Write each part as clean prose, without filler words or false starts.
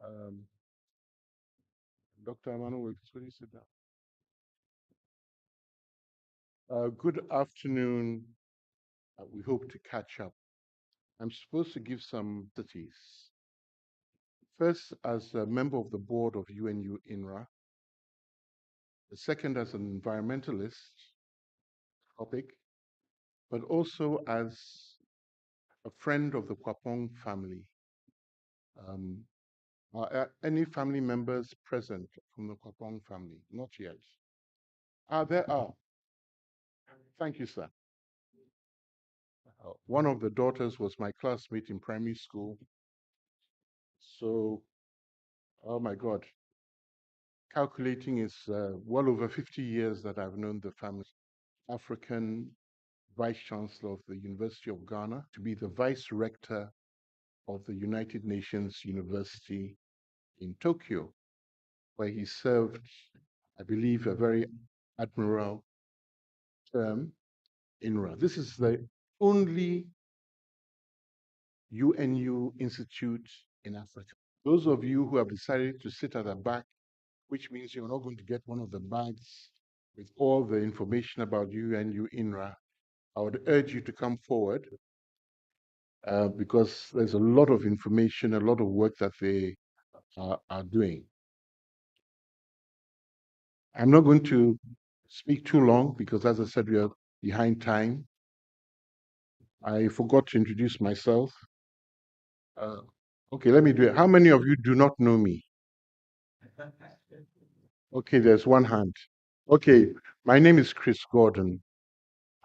Um, Dr. Emmanuel, please sit down. Good afternoon. We hope to catch up. I'm supposed to give some cities. First, as a member of the board of UNU-INRA. The second, as an environmentalist topic, but also as a friend of the Kwapong family. Are any family members present from the Kwapong family? Not yet. There are. Thank you, sir. One of the daughters was my classmate in primary school. So, oh my God, calculating is well over 50 years that I've known the family. African Vice Chancellor of the University of Ghana, to be the Vice Rector of the United Nations University in Tokyo, where he served, I believe, a very admirable term, INRA. This is the only UNU institute in Africa. Those of you who have decided to sit at the back, which means you're not going to get one of the bags with all the information about UNU-INRA, I would urge you to come forward because there's a lot of information, a lot of work that they are doing. I'm not going to speak too long because, as I said, we are behind time. I forgot to introduce myself. Okay, let me do it. How many of you do not know me? Okay, there's one hand. Okay, my name is Chris Gordon.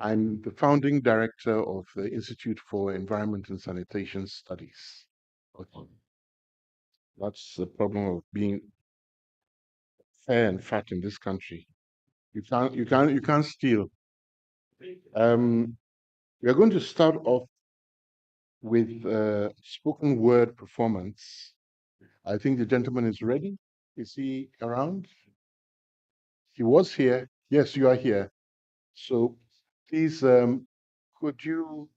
I'm the founding director of the Institute for Environment and Sanitation Studies. Okay. That's the problem of being fair and fat in this country. You can't steal. We are going to start off with spoken word performance. I think the gentleman is ready. Is he around? He was here. Yes, you are here. So please, could you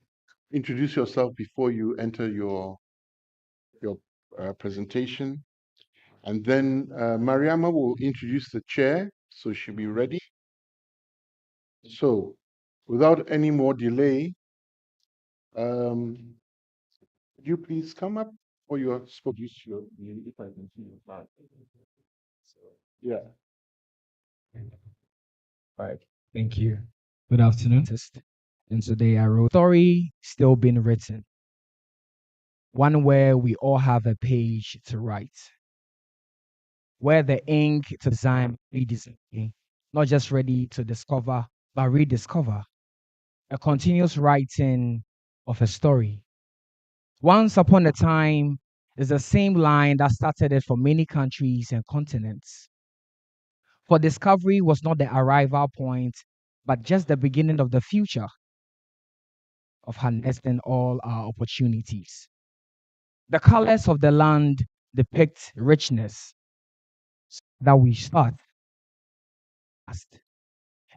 introduce yourself before you enter your presentation? And then Mariama will introduce the chair, so she'll be ready. So, without any more delay, could you please come up for your spoken? If I can see your slide. Yeah. Right. Thank you. Good afternoon. And today I wrote story still being written. One where we all have a page to write. Where the ink to design, redesign, not just ready to discover, but rediscover. A continuous writing of a story. Once upon a time is the same line that started it for many countries and continents. For discovery was not the arrival point, but just the beginning of the future of harnessing all our opportunities. The colors of the land depict richness that we start.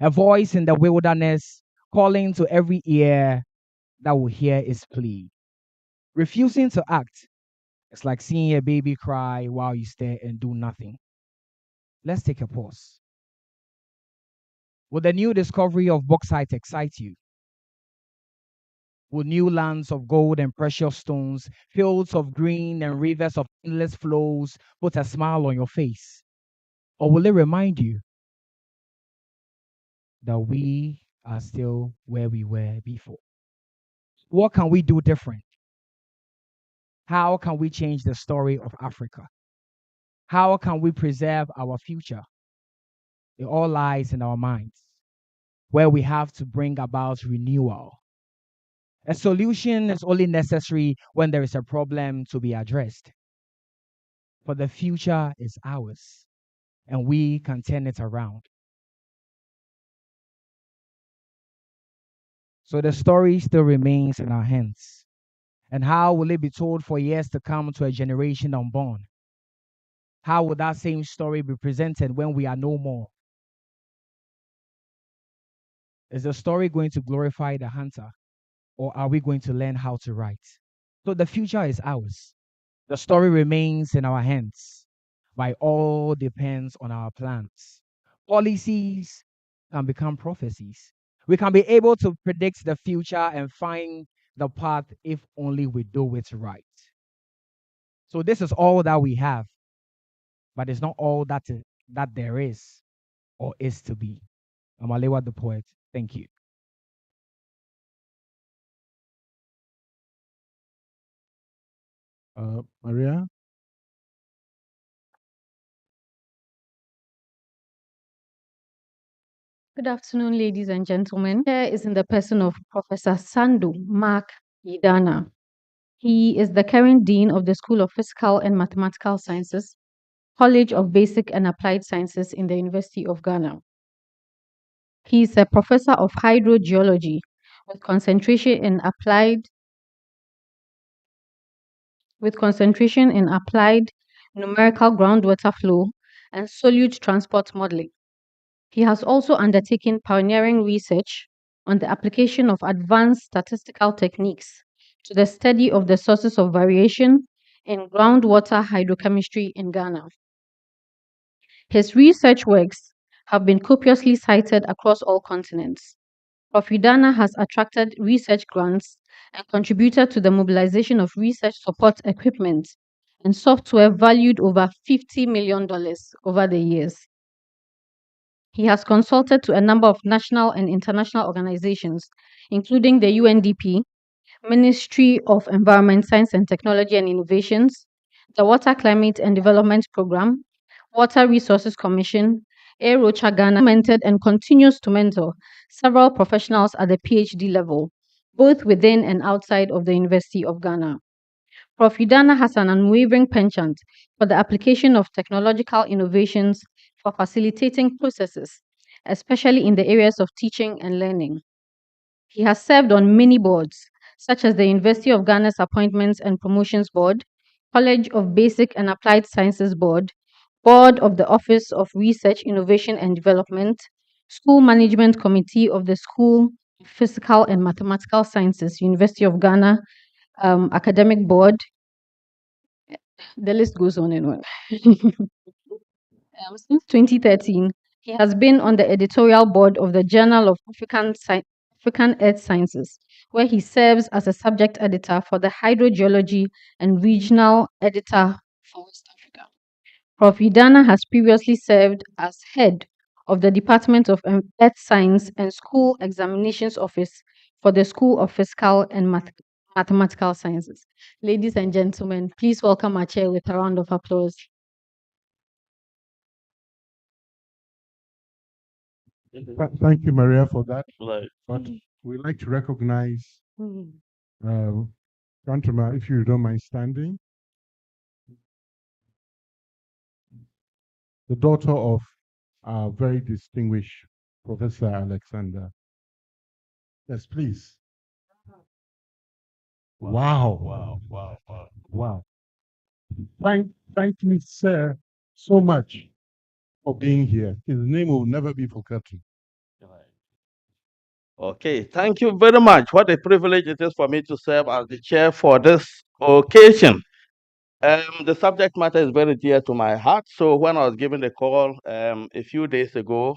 A voice in the wilderness calling to every ear that will hear its plea. Refusing to act is like seeing a baby cry while you stare and do nothing. Let's take a pause. Will the new discovery of bauxite excite you? Will new lands of gold and precious stones, fields of green and rivers of endless flows put a smile on your face? Or will it remind you that we are still where we were before? What can we do different? How can we change the story of Africa? How can we preserve our future? It all lies in our minds, where we have to bring about renewal. A solution is only necessary when there is a problem to be addressed. For the future is ours, and we can turn it around. So the story still remains in our hands. And how will it be told for years to come to a generation unborn? How will that same story be presented when we are no more? Is the story going to glorify the hunter, or are we going to learn how to write? So the future is ours, The story remains in our hands, but it all depends on our plans. Policies can become prophecies. We can be able to predict the future and find the path if only we do it right. So this is all that we have, but it's not all that there is or is to be. I'm Alewa the poet. Thank you. Maria? Good afternoon, ladies and gentlemen. Here is in the person of Professor Sandu Mark Idana. He is the current Dean of the School of Physical and Mathematical Sciences, College of Basic and Applied Sciences in the University of Ghana. He is a professor of hydrogeology with concentration in applied numerical groundwater flow and solute transport modeling. He has also undertaken pioneering research on the application of advanced statistical techniques to the study of the sources of variation in groundwater hydrochemistry in Ghana. His research works have been copiously cited across all continents. Prof. Idana has attracted research grants and contributed to the mobilization of research support equipment and software valued over $50 million over the years. He has consulted to a number of national and international organizations, including the UNDP, Ministry of Environment, Science and Technology and Innovations, the Water, Climate and Development Program, Water Resources Commission, AeroCha Ghana, mentored and continues to mentor several professionals at the PhD level, both within and outside of the University of Ghana. Prof. Idana has an unwavering penchant for the application of technological innovations for facilitating processes, especially in the areas of teaching and learning. He has served on many boards, such as the University of Ghana's Appointments and Promotions Board, College of Basic and Applied Sciences Board, Board of the Office of Research, Innovation and Development, School Management Committee of the School of Physical and Mathematical Sciences, University of Ghana, Academic Board. The list goes on and on. Since 2013, he has been on the editorial board of the Journal of African Earth Sciences, where he serves as a subject editor for the hydrogeology and regional editor for West Africa. Prof. Idana has previously served as head of the Department of Earth Science and School Examinations Office for the School of Physical and Mathematical Sciences. Ladies and gentlemen, please welcome our chair with a round of applause. Thank you, Maria, for that. Right. But we'd like to recognize Mhm. Grantama, if you don't mind standing, the daughter of our very distinguished Professor Alexander. Yes, please. Wow. Wow. Thank you, sir, so much for being here. His name will never be forgotten. Okay, thank you very much. What a privilege it is for me to serve as the chair for this occasion. The subject matter is very dear to my heart. So when I was given the call a few days ago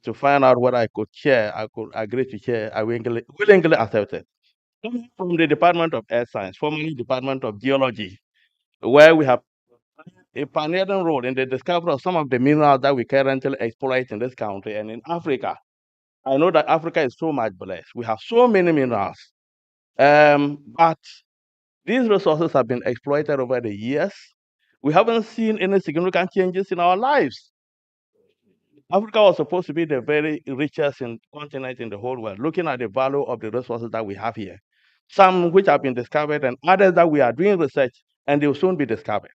to find out what I could share, I could agree to share, I willingly accepted. Coming from the Department of Earth Science, formerly Department of Geology, where we have a pioneering role in the discovery of some of the minerals that we currently exploit in this country and in Africa. I know that Africa is so much blessed. We have so many minerals. But these resources have been exploited over the years. We haven't seen any significant changes in our lives. Africa was supposed to be the very richest continent in the whole world, looking at the value of the resources that we have here. Some which have been discovered and others that we are doing research and they will soon be discovered.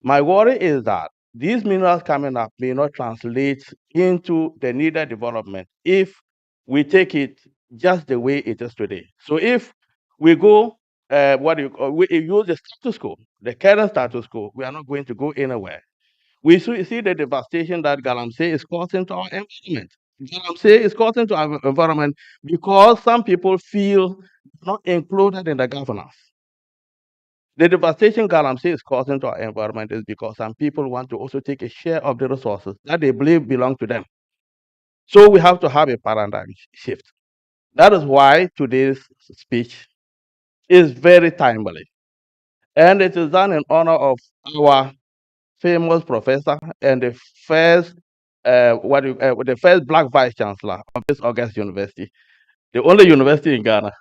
My worry is that these minerals coming up may not translate into the needed development if we take it just the way it is today. So if we go, we use the status quo, the current status quo, we are not going to go anywhere. We see the devastation that Galamsey is causing to our environment. Galamsey is causing to our environment because some people feel not included in the governance. The devastation Galamsey is causing to our environment is because some people want to also take a share of the resources that they believe belong to them. So we have to have a paradigm shift. That is why today's speech is very timely. And it is done in honor of our famous professor and the first black vice chancellor of this August University, the only university in Ghana,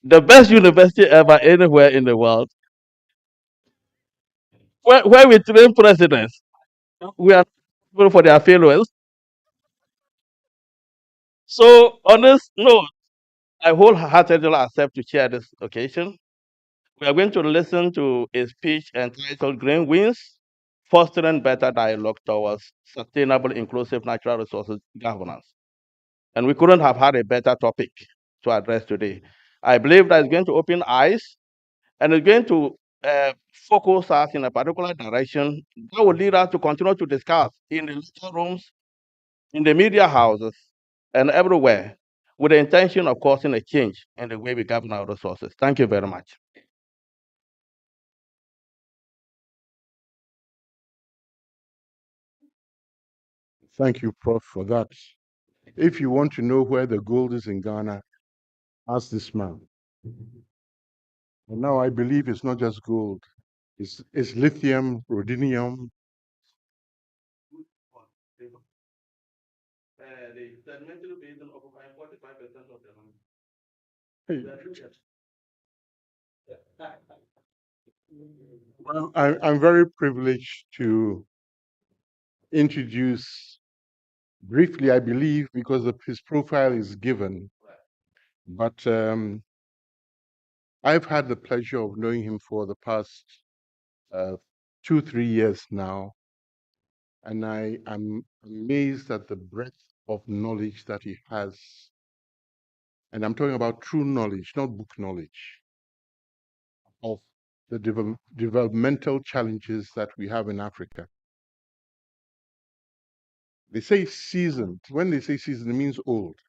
the best university ever anywhere in the world, where we train presidents. We are responsible for their failures. So on this note, I wholeheartedly accept to chair this occasion. We are going to listen to a speech entitled Green Wins, Fostering Better Dialogue Towards Sustainable Inclusive Natural Resources Governance. And we couldn't have had a better topic to address today. I believe that it's going to open eyes and it's going to focus us in a particular direction that will lead us to continue to discuss in the lecture rooms, in the media houses, and everywhere with the intention of causing a change in the way we govern our resources. Thank you very much. Thank you, Prof, for that. If you want to know where the gold is in Ghana, ask this man. And now I believe it's not just gold, it's lithium, rhodium. The sedimentary basin occupies 45% of the land. Hey. Well, I'm very privileged to introduce briefly, I believe, because his profile is given, but I've had the pleasure of knowing him for the past 2-3 years now, and I am amazed at the breadth of knowledge that he has. And I'm talking about true knowledge, not book knowledge, of the developmental challenges that we have in Africa. They say seasoned. When they say seasoned, it means old.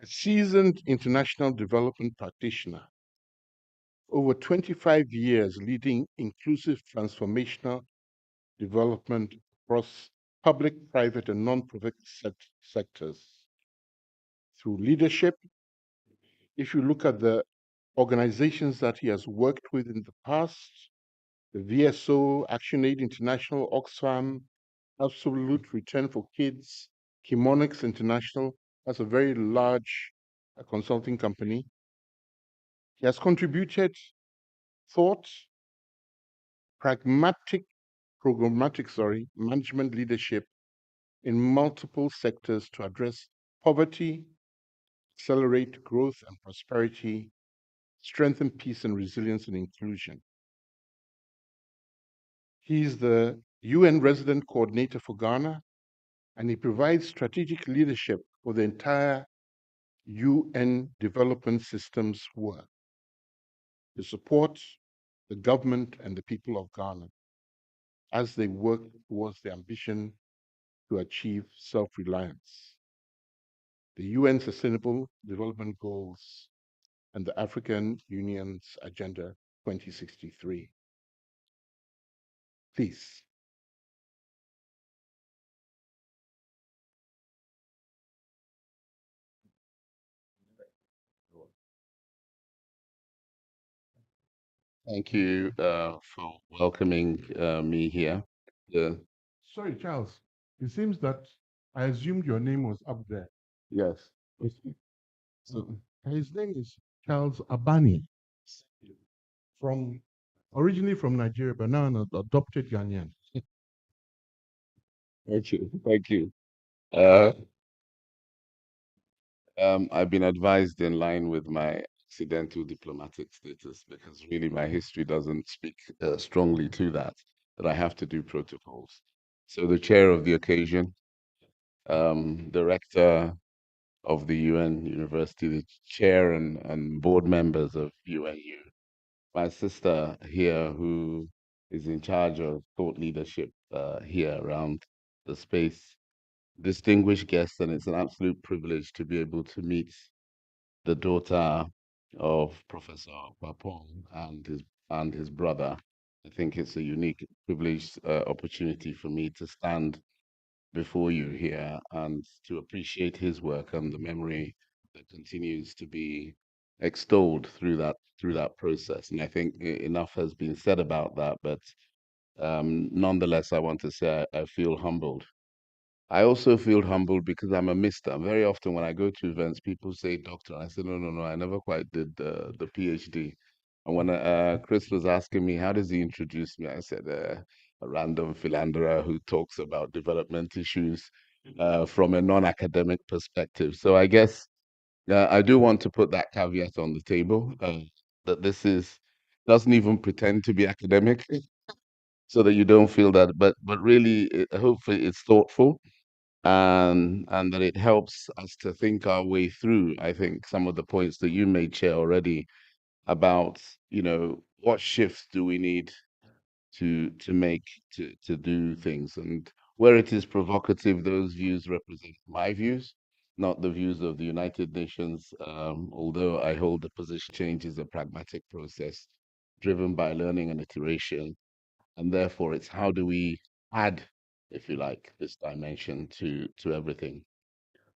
A seasoned international development practitioner, over 25 years leading inclusive transformational development across public, private, and non-profit sectors. Through leadership, if you look at the organizations that he has worked with in the past, the VSO, ActionAid International, Oxfam, Absolute Return for Kids, Chemonix International, that's a very large consulting company. He has contributed thought, programmatic management leadership in multiple sectors to address poverty, accelerate growth and prosperity, strengthen peace and resilience and inclusion. He's the UN Resident Coordinator for Ghana, and he provides strategic leadership for the entire UN development systems work to support the government and the people of Ghana as they work towards the ambition to achieve self-reliance, the UN Sustainable Development Goals, and the African Union's Agenda 2063. Please. Thank you for welcoming me here. Sorry, Charles. It seems that I assumed your name was up there. Yes. So his name is Charles Abani, from originally from Nigeria, but now an adopted Ghanaian. Thank you. Thank you. I've been advised in line with my accidental diplomatic status because really my history doesn't speak strongly to that, that I have to do protocols. So the chair of the occasion, director of the UN University, the chair and board members of UNU, my sister here who is in charge of thought leadership here around the space, distinguished guests, and it's an absolute privilege to be able to meet the daughter of Professor Kwapong and his and his brother. I think it's a unique, privileged opportunity for me to stand before you here and to appreciate his work and the memory that continues to be extolled through that process. And I think enough has been said about that, but nonetheless, I want to say I feel humbled. I also feel humbled because I'm a mister. Very often when I go to events, people say doctor. I say, no, no, no, I never quite did the PhD. And when Chris was asking me, how does he introduce me? I said, a random philanderer who talks about development issues from a non-academic perspective. So I guess I do want to put that caveat on the table that this is doesn't even pretend to be academic, so that you don't feel that. But really, hopefully, it's thoughtful and that it helps us to think our way through, I think, some of the points that you made, Chair, already about, what shifts do we need to make to do things. And where it is provocative, those views represent my views, not the views of the United Nations, although I hold the position change is a pragmatic process driven by learning and iteration. And therefore, it's how do we add, if you like, this dimension to everything.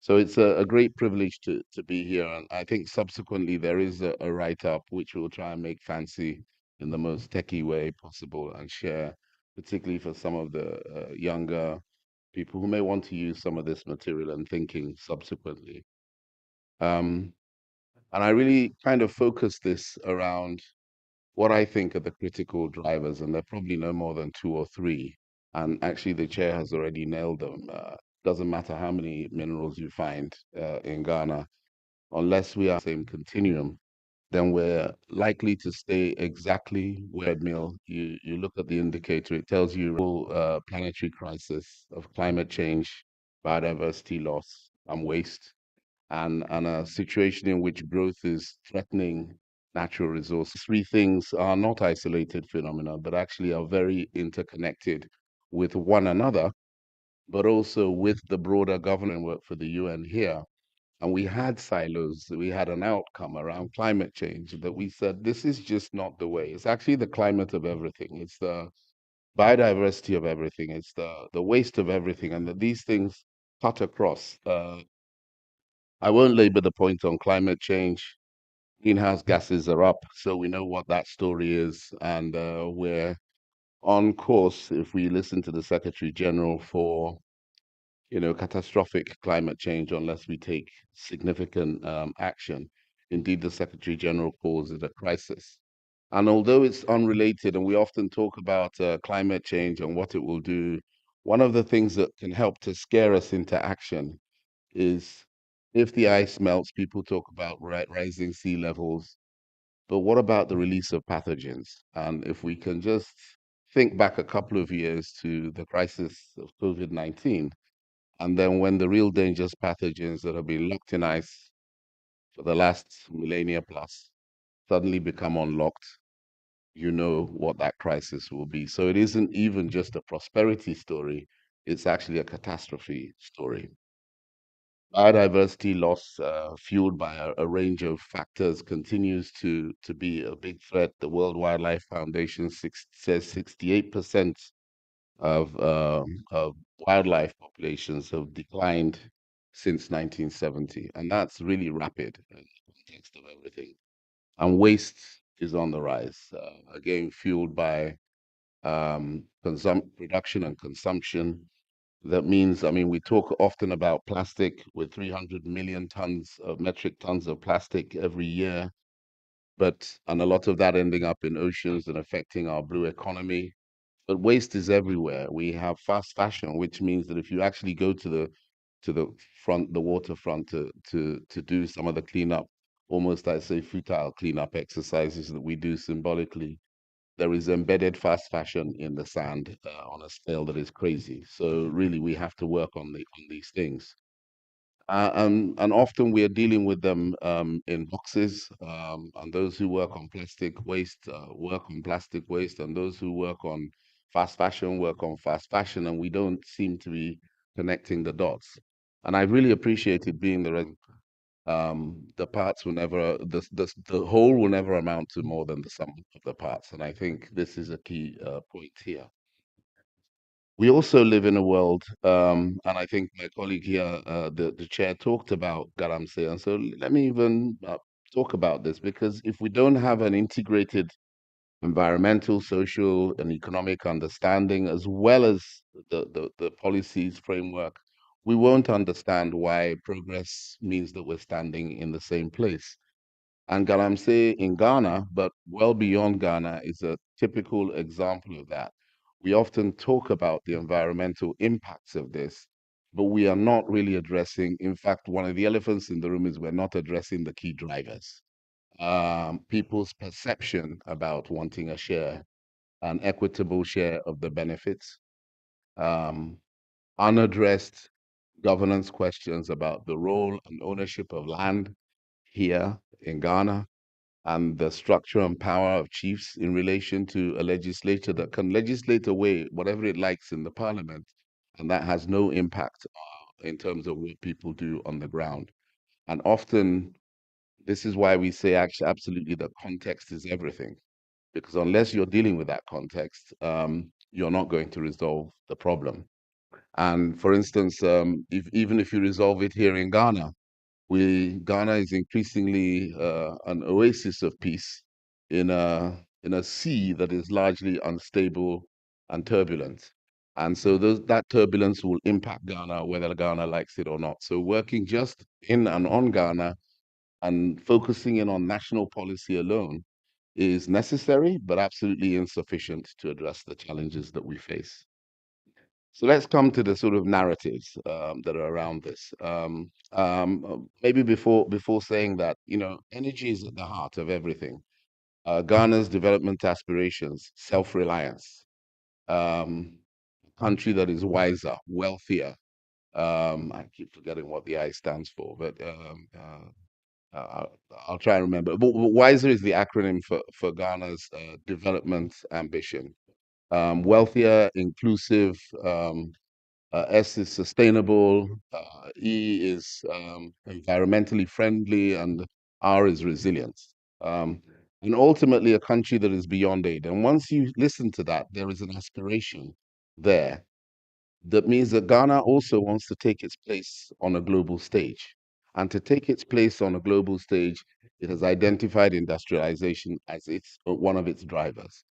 So it's a great privilege to be here. And I think subsequently there is a write-up which we'll try and make fancy in the most techie way possible and share, particularly for some of the younger people who may want to use some of this material and thinking subsequently. Um, and I really kind of focus this around what I think are the critical drivers, and there are probably no more than two or three. And actually, the chair has already nailed them. Doesn't matter how many minerals you find in Ghana, unless we are same continuum, then we're likely to stay exactly where mill. You look at the indicator; it tells you planetary crisis of climate change, biodiversity loss, and waste and a situation in which growth is threatening natural resources. Three things are not isolated phenomena, but actually are very interconnected with one another, but also with the broader governance work for the UN here. And we had silos, we had an outcome around climate change that we said, this is just not the way. It's actually the climate of everything. It's the biodiversity of everything. It's the waste of everything. And that these things cut across. I won't labor the point on climate change. Greenhouse gases are up, so we know what that story is, and we're on course if we listen to the Secretary General for catastrophic climate change unless we take significant action. Indeed, the Secretary General calls it a crisis. And although it's unrelated, and we often talk about climate change and what it will do, one of the things that can help to scare us into action is if the ice melts, people talk about rising sea levels, but what about the release of pathogens? And if we can just think back a couple of years to the crisis of COVID-19, and then when the real dangerous pathogens that have been locked in ice for the last millennia plus suddenly become unlocked, you know what that crisis will be. So it isn't even just a prosperity story, it's actually a catastrophe story. Biodiversity loss, fueled by a range of factors, continues to be a big threat. The World Wildlife Foundation says 68% of wildlife populations have declined since 1970, and that's really rapid in the context of everything. And waste is on the rise, again fueled by production and consumption. That means, I mean, we talk often about plastic with 300 million tons of metric tons of plastic every year, and a lot of that ending up in oceans and affecting our blue economy. But waste is everywhere. We have fast fashion, which means that if you actually go the waterfront to do some of the cleanup, almost I'd say futile cleanup exercises that we do symbolically, there is embedded fast fashion in the sand on a scale that is crazy. So really, we have to work on these things. And often we are dealing with them in boxes. And those who work on plastic waste work on plastic waste, and those who work on fast fashion work on fast fashion, and we don't seem to be connecting the dots. And I really appreciated being the the parts will never, the whole will never amount to more than the sum of the parts. And I think this is a key point here. We also live in a world, and I think my colleague here, the chair, talked about Garamse. And so let me even talk about this, because if we don't have an integrated environmental, social, and economic understanding, as well as the policies framework, we won't understand why progress means that we're standing in the same place. And Galamsey in Ghana, but well beyond Ghana, is a typical example of that. We often talk about the environmental impacts of this, but we are not really addressing, in fact, one of the elephants in the room is we're not addressing the key drivers. People's perception about wanting a share, an equitable share of the benefits, um, unaddressed governance questions about the role and ownership of land here in Ghana, and the structure and power of chiefs in relation to a legislature that can legislate away whatever it likes in the parliament, and that has no impact in terms of what people do on the ground. And often, this is why we say actually, absolutely, that context is everything, because unless you're dealing with that context, you're not going to resolve the problem. And for instance, even if you resolve it here in Ghana, Ghana is increasingly an oasis of peace in a sea that is largely unstable and turbulent. And so that turbulence will impact Ghana whether Ghana likes it or not. So working just in and on Ghana and focusing in on national policy alone is necessary, but absolutely insufficient to address the challenges that we face. So let's come to the sort of narratives that are around this. Maybe before saying that, energy is at the heart of everything. Ghana's development aspirations, self-reliance, country that is wiser, wealthier. I keep forgetting what the I stands for, but I'll try and remember. But wiser is the acronym for Ghana's development ambition. Wealthier, inclusive. S is sustainable, E is environmentally friendly, and R is resilience. And ultimately, a country that is beyond aid. And once you listen to that, there is an aspiration there that means that Ghana also wants to take its place on a global stage. And to take its place on a global stage, it has identified industrialization as one of its drivers.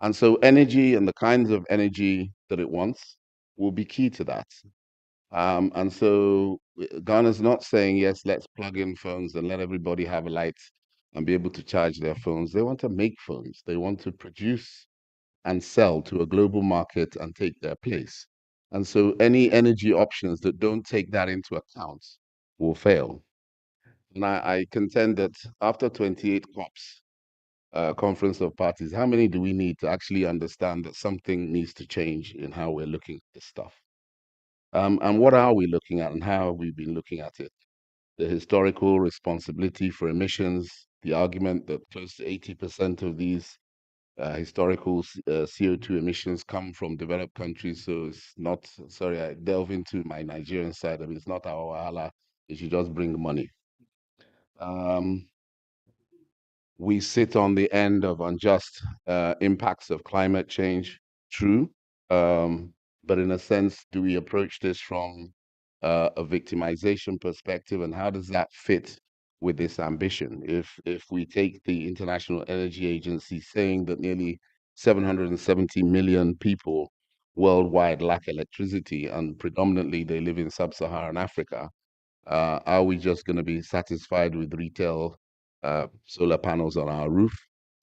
And so energy and the kinds of energy that it wants will be key to that. And so Ghana's not saying, yes, let's plug in phones and let everybody have a light and be able to charge their phones. They want to make phones. They want to produce and sell to a global market and take their place. And so any energy options that don't take that into account will fail. And I contend that after 28 COPs, Conference of Parties, how many do we need to actually understand that something needs to change in how we're looking at this stuff? And what are we looking at and how have we been looking at it? The historical responsibility for emissions, the argument that close to 80% of these historical CO2 emissions come from developed countries. So it's not, sorry, I delve into my Nigerian side of it. It's not our wahala. It should just bring money. We sit on the end of unjust impacts of climate change. True. But in a sense, do we approach this from a victimization perspective, and how does that fit with this ambition? If we take the International Energy Agency saying that nearly 770 million people worldwide lack electricity, and predominantly they live in sub-Saharan Africa, are we just going to be satisfied with retail solar panels on our roof,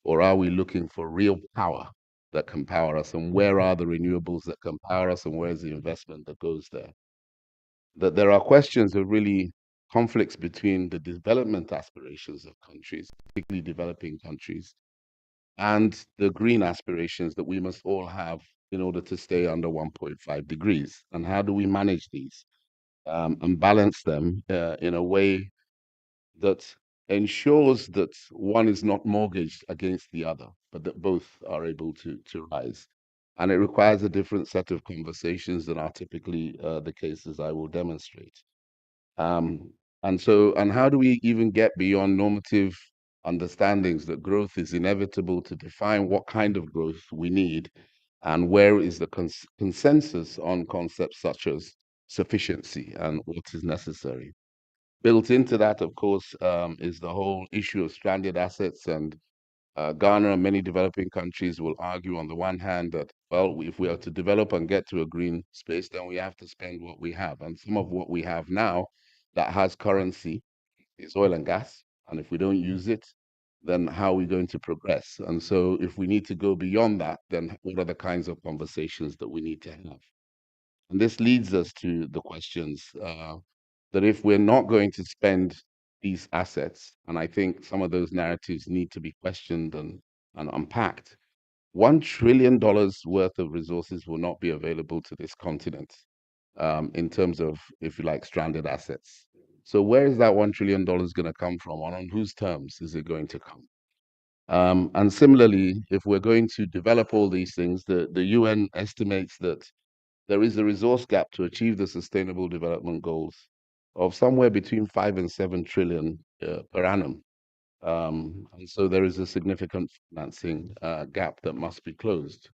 or are we looking for real power that can power us? And where are the renewables that can power us, and where's the investment that goes there? That there are questions of really conflicts between the development aspirations of countries, particularly developing countries, and the green aspirations that we must all have in order to stay under 1.5 degrees. And how do we manage these and balance them in a way that ensures that one is not mortgaged against the other, but that both are able to rise? And it requires a different set of conversations than are typically the cases I will demonstrate. And how do we even get beyond normative understandings that growth is inevitable to define what kind of growth we need, and where is the consensus on concepts such as sufficiency and what is necessary? Built into that, of course, is the whole issue of stranded assets. And Ghana and many developing countries will argue, on the one hand, that, well, if we are to develop and get to a green space, then we have to spend what we have. And some of what we have now that has currency is oil and gas. And if we don't use it, then how are we going to progress? And so, if we need to go beyond that, then what are the kinds of conversations that we need to have? And this leads us to the questions that if we're not going to spend these assets, and I think some of those narratives need to be questioned and unpacked, $1 trillion worth of resources will not be available to this continent in terms of, if you like, stranded assets. So where is that $1 trillion going to come from, and on whose terms is it going to come? And similarly, if we're going to develop all these things, the UN estimates that there is a resource gap to achieve the Sustainable Development Goals of somewhere between 5 and 7 trillion per annum. And so there is a significant financing gap that must be closed.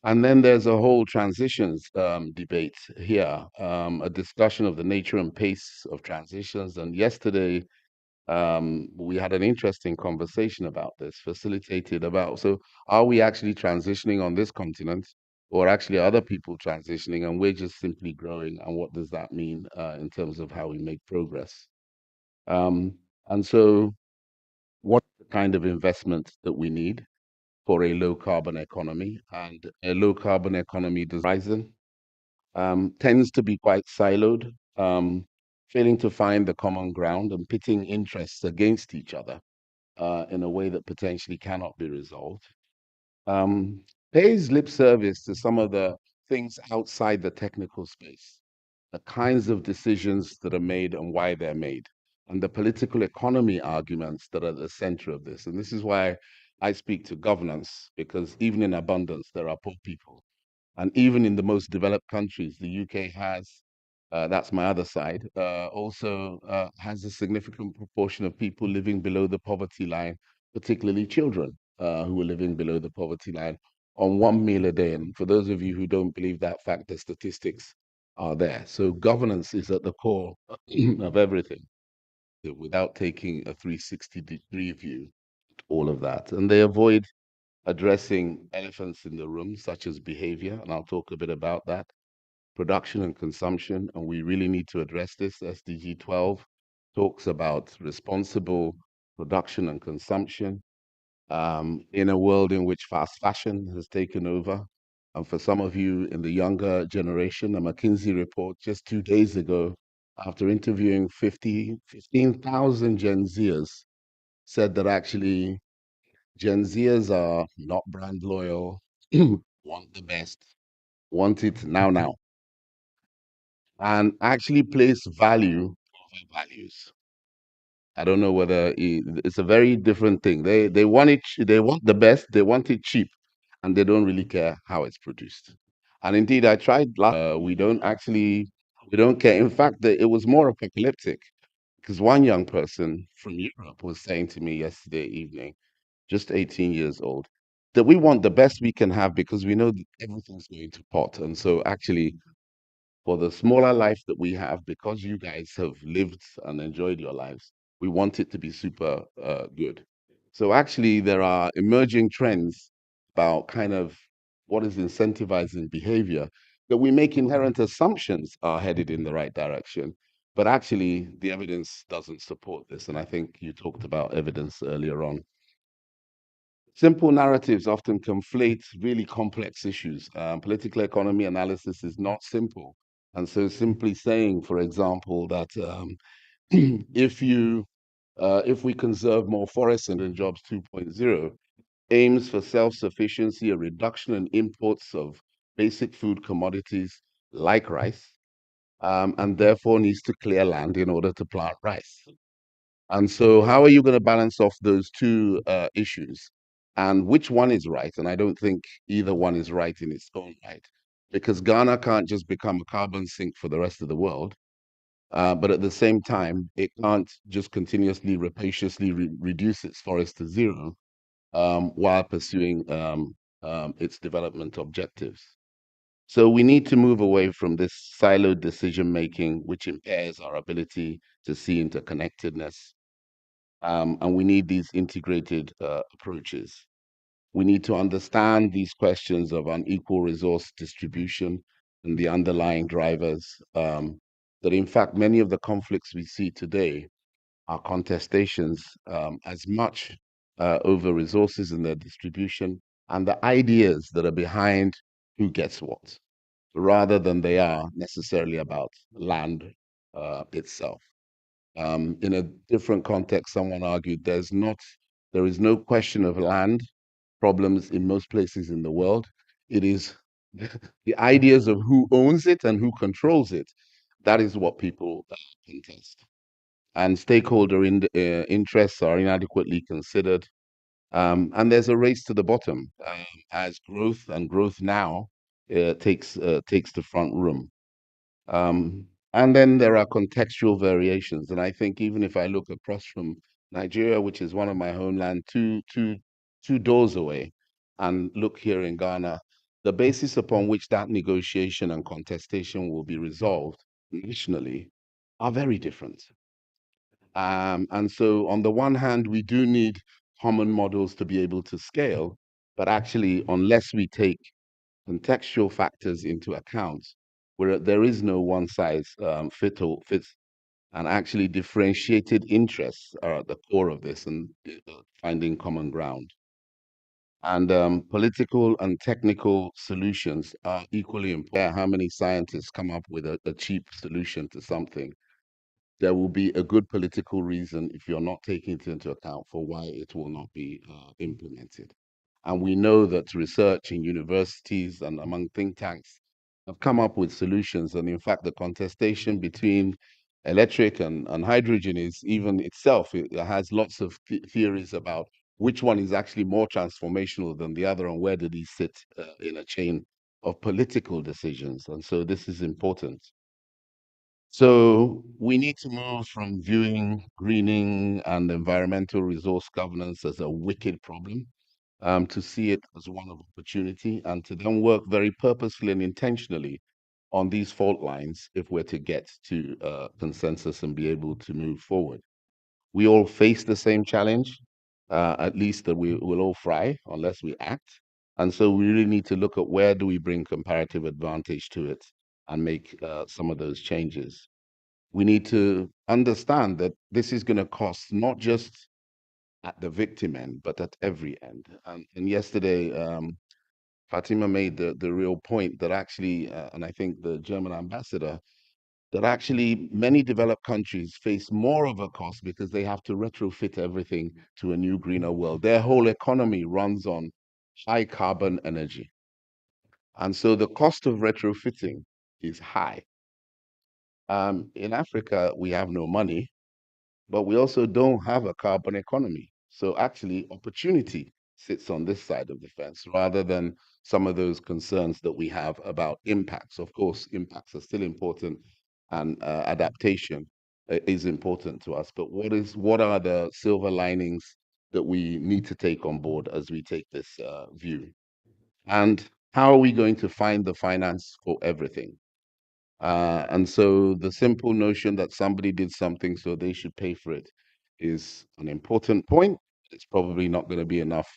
And then there's a whole transitions debate here, a discussion of the nature and pace of transitions. And yesterday, we had an interesting conversation about this, facilitated about, so are we actually transitioning on this continent, or actually are other people transitioning and we're just simply growing? And what does that mean in terms of how we make progress? Um, and so, what kind of investment that we need for a low carbon economy? And a low carbon economy horizon tends to be quite siloed, failing to find the common ground and pitting interests against each other in a way that potentially cannot be resolved. Um, Pays lip service to some of the things outside the technical space, the kinds of decisions that are made and why they're made, and the political economy arguments that are at the center of this. And this is why I speak to governance, because even in abundance, there are poor people. And even in the most developed countries, the UK has, that's my other side, also has a significant proportion of people living below the poverty line, particularly children who are living below the poverty line on 1 meal a day. And for those of you who don't believe that fact, the statistics are there. So governance is at the core of everything without taking a 360-degree view, all of that. And they avoid addressing elephants in the room, such as behavior, and I'll talk a bit about that, production and consumption, and we really need to address this. SDG 12 talks about responsible production and consumption in a world in which fast fashion has taken over. And for some of you in the younger generation, a McKinsey report just 2 days ago, after interviewing 15,000 Gen Zers, said that actually Gen Zers are not brand loyal, want the best, want it now, now, and actually place value over values. I don't know whether it's a very different thing. They want it, they want the best, they want it cheap, and they don't really care how it's produced. And indeed, I tried. We don't care. In fact, it was more apocalyptic because one young person from Europe was saying to me yesterday evening, just 18 years old, that we want the best we can have because we know that everything's going to pot. And so, actually, for the smaller life that we have, because you guys have lived and enjoyed your lives, we want it to be super good. So, actually, there are emerging trends about kind of what is incentivizing behavior that we make inherent assumptions are headed in the right direction. But actually, the evidence doesn't support this. And I think you talked about evidence earlier on. Simple narratives often conflate really complex issues. Political economy analysis is not simple. And so simply saying, for example, that if you if we conserve more forests and jobs 2.0 aims for self-sufficiency, a reduction in imports of basic food commodities like rice, and therefore needs to clear land in order to plant rice. And so, how are you going to balance off those two issues? And which one is right? And I don't think either one is right in its own right, because Ghana can't just become a carbon sink for the rest of the world. But at the same time, it can't just continuously, rapaciously reduce its forest to zero while pursuing its development objectives. So we need to move away from this siloed decision making, which impairs our ability to see interconnectedness. And we need these integrated approaches. We need to understand these questions of unequal resource distribution and the underlying drivers. That in fact, many of the conflicts we see today are contestations as much over resources and their distribution and the ideas that are behind who gets what, rather than they are necessarily about land itself. In a different context, someone argued there is no question of land problems in most places in the world. It is the ideas of who owns it and who controls it. That is what people contest. And stakeholder interests are inadequately considered. And there's a race to the bottom as growth now takes the front room. And then there are contextual variations. And I think even if I look across from Nigeria, which is one of my homeland, two doors away, and look here in Ghana, the basis upon which that negotiation and contestation will be resolved nationally are very different. And so, on the one hand, we do need common models to be able to scale, but actually, unless we take contextual factors into account, where there is no one size fits, and actually differentiated interests are at the core of this and finding common ground. And political and technical solutions are equally important. How many scientists come up with a cheap solution to something? There will be a good political reason if you're not taking it into account for why it will not be implemented. And we know that research in universities and among think tanks have come up with solutions. And in fact, the contestation between electric and hydrogen is even itself, it has lots of theories about which one is actually more transformational than the other and where do these sit in a chain of political decisions. And so this is important. So we need to move from viewing greening and environmental resource governance as a wicked problem to see it as one of opportunity and to then work very purposefully and intentionally on these fault lines if we're to get to consensus and be able to move forward. We all face the same challenge, at least that we will all fry unless we act. And so we really need to look at where do we bring comparative advantage to it and make some of those changes. We need to understand that this is going to cost not just at the victim end, but at every end. And yesterday, Fatima made the real point that actually, and I think the German ambassador, that actually many developed countries face more of a cost because they have to retrofit everything to a new, greener world. Their whole economy runs on high carbon energy. And so the cost of retrofitting is high. In Africa, we have no money, but we also don't have a carbon economy. So actually, opportunity sits on this side of the fence rather than some of those concerns that we have about impacts. Of course, impacts are still important, and adaptation is important to us. But what are the silver linings that we need to take on board as we take this view? And how are we going to find the finance for everything? And so the simple notion that somebody did something, so they should pay for it, is an important point. It's probably not going to be enough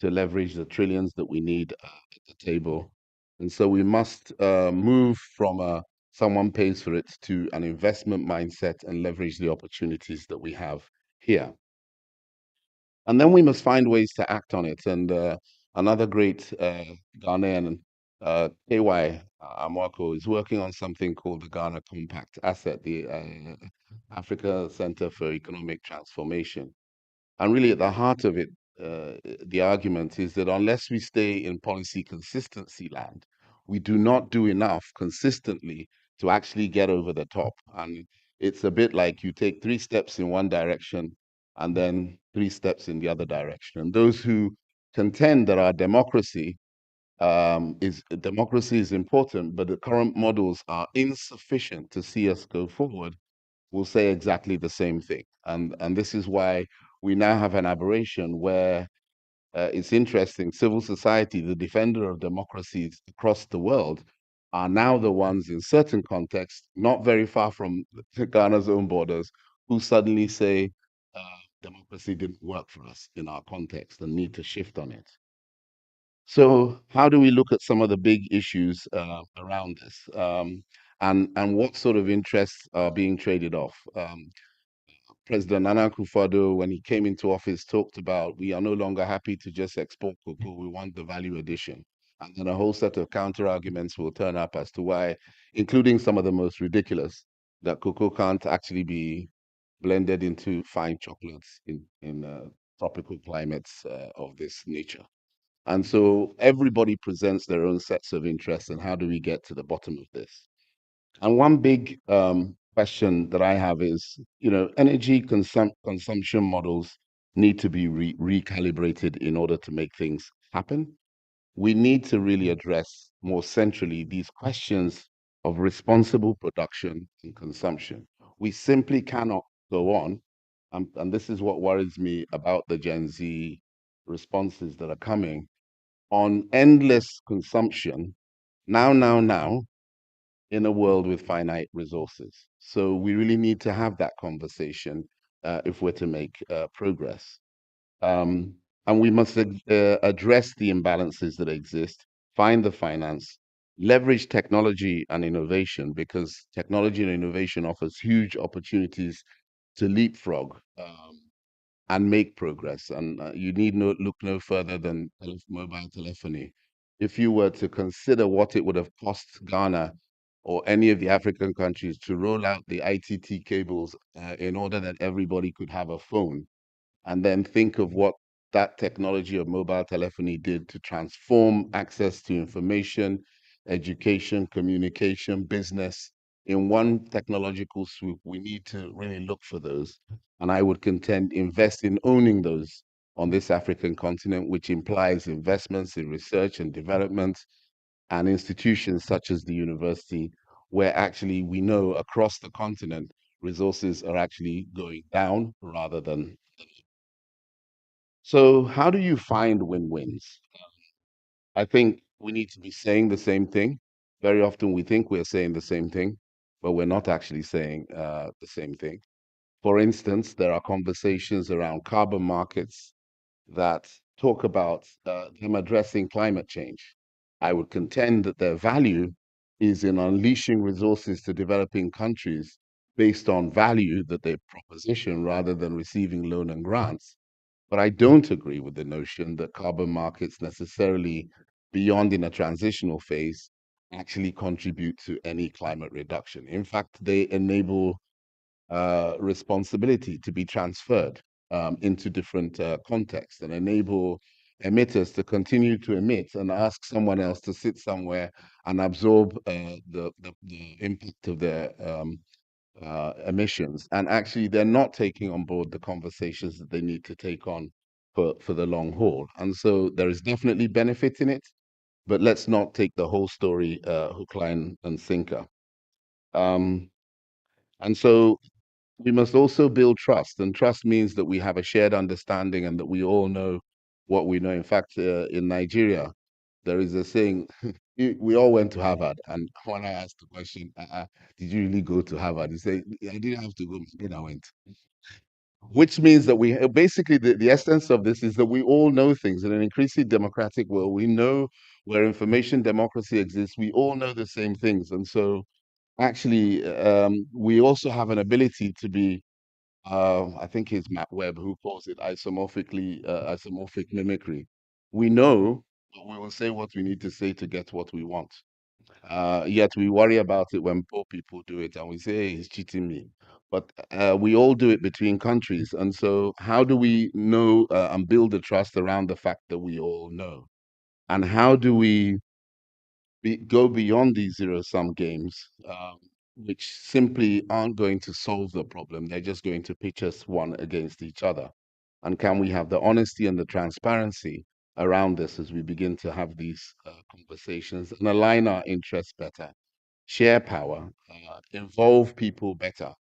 to leverage the trillions that we need at the table. And so we must move from someone pays for it to an investment mindset and leverage the opportunities that we have here. And then we must find ways to act on it. And another great Ghanaian, KY Amwako, is working on something called the Ghana Compact Asset, the Africa Center for Economic Transformation. And really, at the heart of it, the argument is that unless we stay in policy consistency land, we do not do enough consistently to actually get over the top. And it's a bit like you take 3 steps in one direction and then 3 steps in the other direction. And those who contend that our democracy is important, but the current models are insufficient to see us go forward, will say exactly the same thing. And this is why we now have an aberration where it's interesting, civil society, the defender of democracies across the world, are now the ones in certain contexts, not very far from Ghana's own borders, who suddenly say democracy didn't work for us in our context and need to shift on it. So, how do we look at some of the big issues around this, and what sort of interests are being traded off? President Nana Akufo-Addo, when he came into office, talked about we are no longer happy to just export cocoa; we want the value addition. And then a whole set of counter arguments will turn up as to why, including some of the most ridiculous, that cocoa can't actually be blended into fine chocolates in tropical climates of this nature. And so everybody presents their own sets of interests, and how do we get to the bottom of this? And one big question that I have is, energy consumption models need to be recalibrated in order to make things happen. We need to really address more centrally these questions of responsible production and consumption. We simply cannot go on, and this is what worries me about the Gen Z responses that are coming, on endless consumption, now, in a world with finite resources. So we really need to have that conversation if we're to make progress. Um, and we must address the imbalances that exist, find the finance, leverage technology and innovation, because technology and innovation offers huge opportunities to leapfrog and make progress. And you need look no further than mobile telephony. If you were to consider what it would have cost Ghana or any of the African countries to roll out the ITT cables in order that everybody could have a phone, and then think of what that technology of mobile telephony did to transform access to information, education, communication, business in one technological swoop. We need to really look for those. And I would contend invest in owning those on this African continent, which implies investments in research and development and institutions such as the university, where actually we know across the continent resources are actually going down rather than. So, how do you find win-wins? I think we need to be saying the same thing. Very often we think we're saying the same thing, but we're not actually saying the same thing. For instance, there are conversations around carbon markets that talk about them addressing climate change. I would contend that their value is in unleashing resources to developing countries based on value that they proposition rather than receiving loan and grants. But I don't agree with the notion that carbon markets necessarily, beyond in a transitional phase, actually contribute to any climate reduction. In fact, they enable responsibility to be transferred into different contexts and enable emitters to continue to emit and ask someone else to sit somewhere and absorb the impact of their emissions. And actually, they're not taking on board the conversations that they need to take on for the long haul. And so there is definitely benefit in it, but let's not take the whole story hook, line, and sinker. Um, and so we must also build trust, and trust means that we have a shared understanding and that we all know what we know. In fact, in Nigeria, there is a saying, we all went to Harvard. And when I asked the question, did you really go to Harvard? He said, I didn't have to go, but I went. Which means that we basically, the essence of this is that we all know things in an increasingly democratic world. We know where information democracy exists. We all know the same things. And so actually, we also have an ability to be, I think it's Matt Webb who calls it isomorphic mimicry. We know, but we will say what we need to say to get what we want. Yet we worry about it when poor people do it and we say, hey, he's cheating me. But we all do it between countries. And so, how do we know and build the trust around the fact that we all know? And how do we go beyond these zero-sum games, which simply aren't going to solve the problem? They're just going to pitch us one against each other. And can we have the honesty and the transparency around this as we begin to have these conversations and align our interests better, share power, involve people better?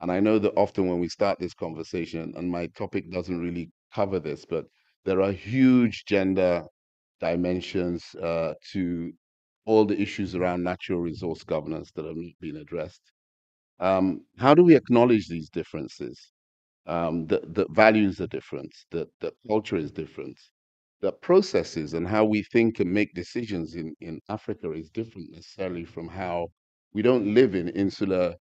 And I know that often when we start this conversation, and my topic doesn't really cover this, but there are huge gender dimensions to all the issues around natural resource governance that have not been addressed. How do we acknowledge these differences? The values are different, the culture is different, the processes and how we think and make decisions in Africa is different necessarily from how we don't live in insular,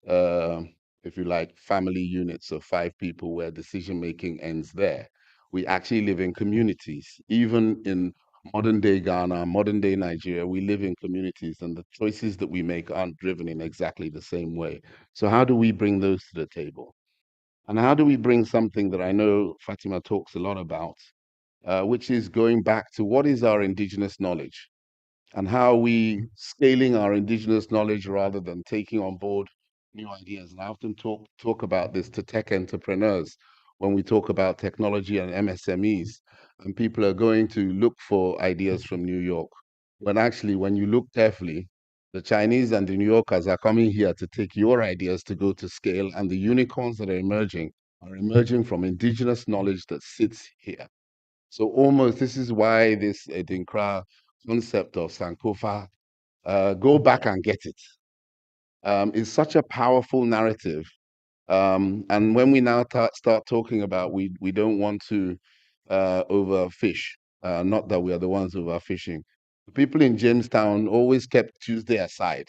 uh, if you like, family units of 5 people where decision making ends there. We actually live in communities. Even in modern day Ghana, modern day Nigeria, we live in communities and the choices that we make aren't driven in exactly the same way. So, how do we bring those to the table? And how do we bring something that I know Fatima talks a lot about, which is going back to what is our indigenous knowledge and how we scaling our indigenous knowledge rather than taking on board new ideas. And I often talk about this to tech entrepreneurs when we talk about technology and MSMEs, and people are going to look for ideas from New York. When actually, when you look carefully, the Chinese and the New Yorkers are coming here to take your ideas to go to scale, and the unicorns that are emerging from indigenous knowledge that sits here. So almost this is why this Edinkra concept of Sankofa, go back and get it, is such a powerful narrative. And when we now start talking about we don't want to overfish, not that we are the ones overfishing. The people in Jamestown always kept Tuesday aside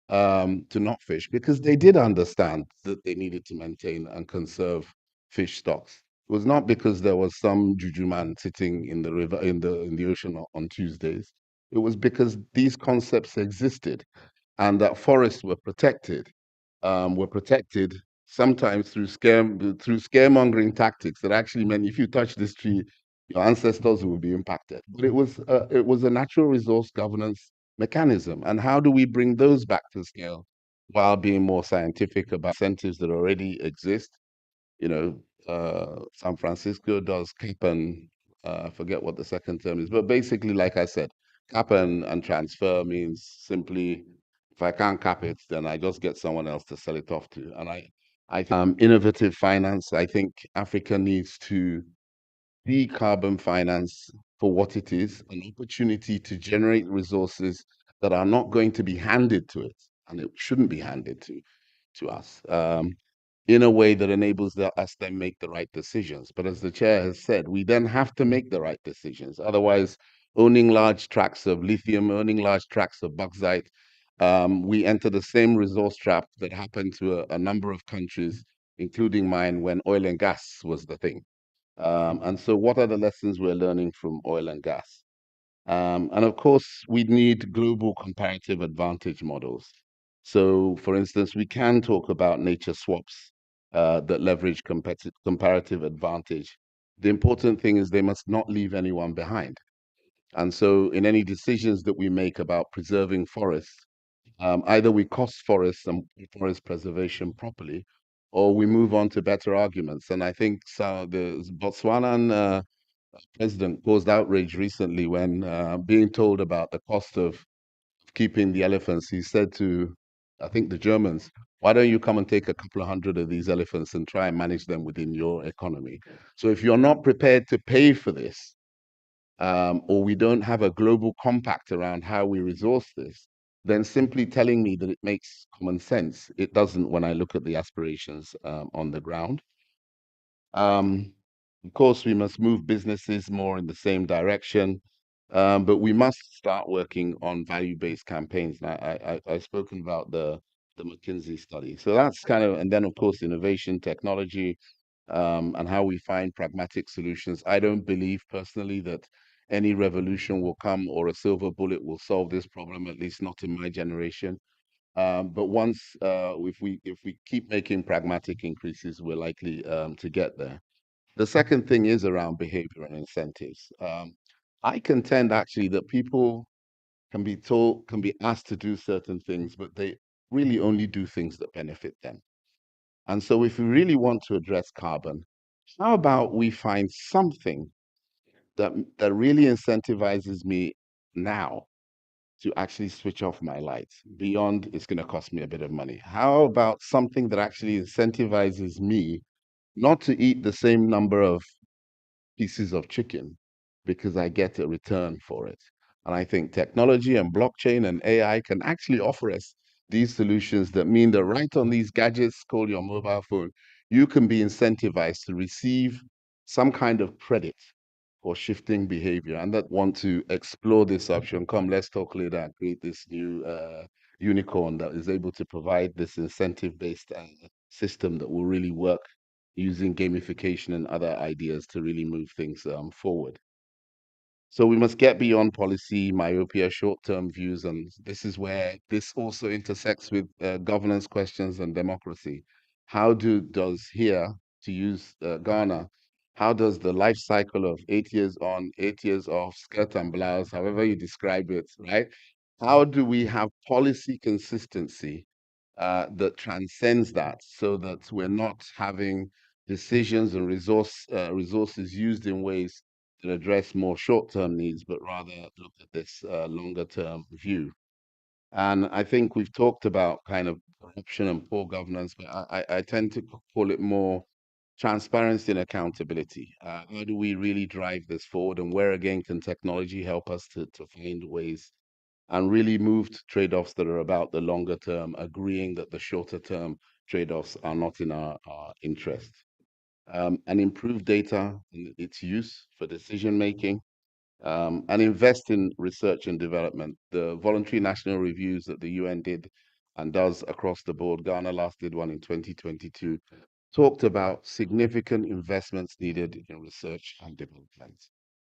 to not fish because they did understand that they needed to maintain and conserve fish stocks. It was not because there was some juju man sitting in the river in the ocean on Tuesdays. It was because these concepts existed and that forests were protected sometimes through scaremongering tactics that actually meant if you touch this tree, your ancestors will be impacted. But it was a natural resource governance mechanism. And how do we bring those back to scale while being more scientific about incentives that already exist? You know, San Francisco does cap and I forget what the second term is, but basically, like I said, cap and transfer means simply if I can't cap it, then I just get someone else to sell it off to. And I think innovative finance. I think Africa needs to see carbon finance for what it is, an opportunity to generate resources that are not going to be handed to it, and it shouldn't be handed to us in a way that enables us then make the right decisions. But as the chair has said, we then have to make the right decisions. Otherwise, owning large tracts of lithium, owning large tracts of bauxite, we enter the same resource trap that happened to a number of countries, including mine, when oil and gas was the thing. And so, what are the lessons we're learning from oil and gas? And of course, we need global comparative advantage models. So, for instance, we can talk about nature swaps that leverage comparative advantage. The important thing is they must not leave anyone behind. And so, in any decisions that we make about preserving forests, either we cost forests and forest preservation properly, or we move on to better arguments. And I think the Botswanan president caused outrage recently when being told about the cost of keeping the elephants. He said to, I think, the Germans, why don't you come and take a couple of hundred of these elephants and try and manage them within your economy? So if you're not prepared to pay for this, or we don't have a global compact around how we resource this, then simply telling me that it makes common sense, it doesn't when I look at the aspirations on the ground. Um, of course, we must move businesses more in the same direction, but we must start working on value-based campaigns. Now, I've spoken about the McKinsey study, so that's kind of, and then of course, innovation, technology, and how we find pragmatic solutions. I don't believe personally that any revolution will come or a silver bullet will solve this problem, at least not in my generation. But once if we keep making pragmatic increases, we're likely to get there. The second thing is around behavior and incentives. I contend actually that people can be asked to do certain things, but they really only do things that benefit them. And so if we really want to address carbon, how about we find something that really incentivizes me now to actually switch off my lights beyond it's going to cost me a bit of money? How about something that actually incentivizes me not to eat the same number of pieces of chicken because I get a return for it? And I think technology and blockchain and AI can actually offer us these solutions that mean that right on these gadgets called your mobile phone, you can be incentivized to receive some kind of credit for shifting behavior, and that want to explore this option. Come, let's talk later and create this new unicorn that is able to provide this incentive-based system that will really work using gamification and other ideas to really move things forward. So we must get beyond policy, myopia, short-term views, and this is where this also intersects with governance questions and democracy. Does here, to use Ghana, how does the life cycle of 8 years on, 8 years off, skirt and blouse, however you describe it, right? How do we have policy consistency that transcends that, so that we're not having decisions and resources used in ways that address more short-term needs, but rather look at this longer-term view. And I think we've talked about kind of corruption and poor governance, but I tend to call it more transparency and accountability. How do we really drive this forward, and where again can technology help us to find ways and really move to trade-offs that are about the longer term, agreeing that the shorter term trade-offs are not in our interest. And improve data and its use for decision making, and invest in research and development. The voluntary national reviews that the UN did and does across the board, Ghana last did one in 2022, talked about significant investments needed in research and development.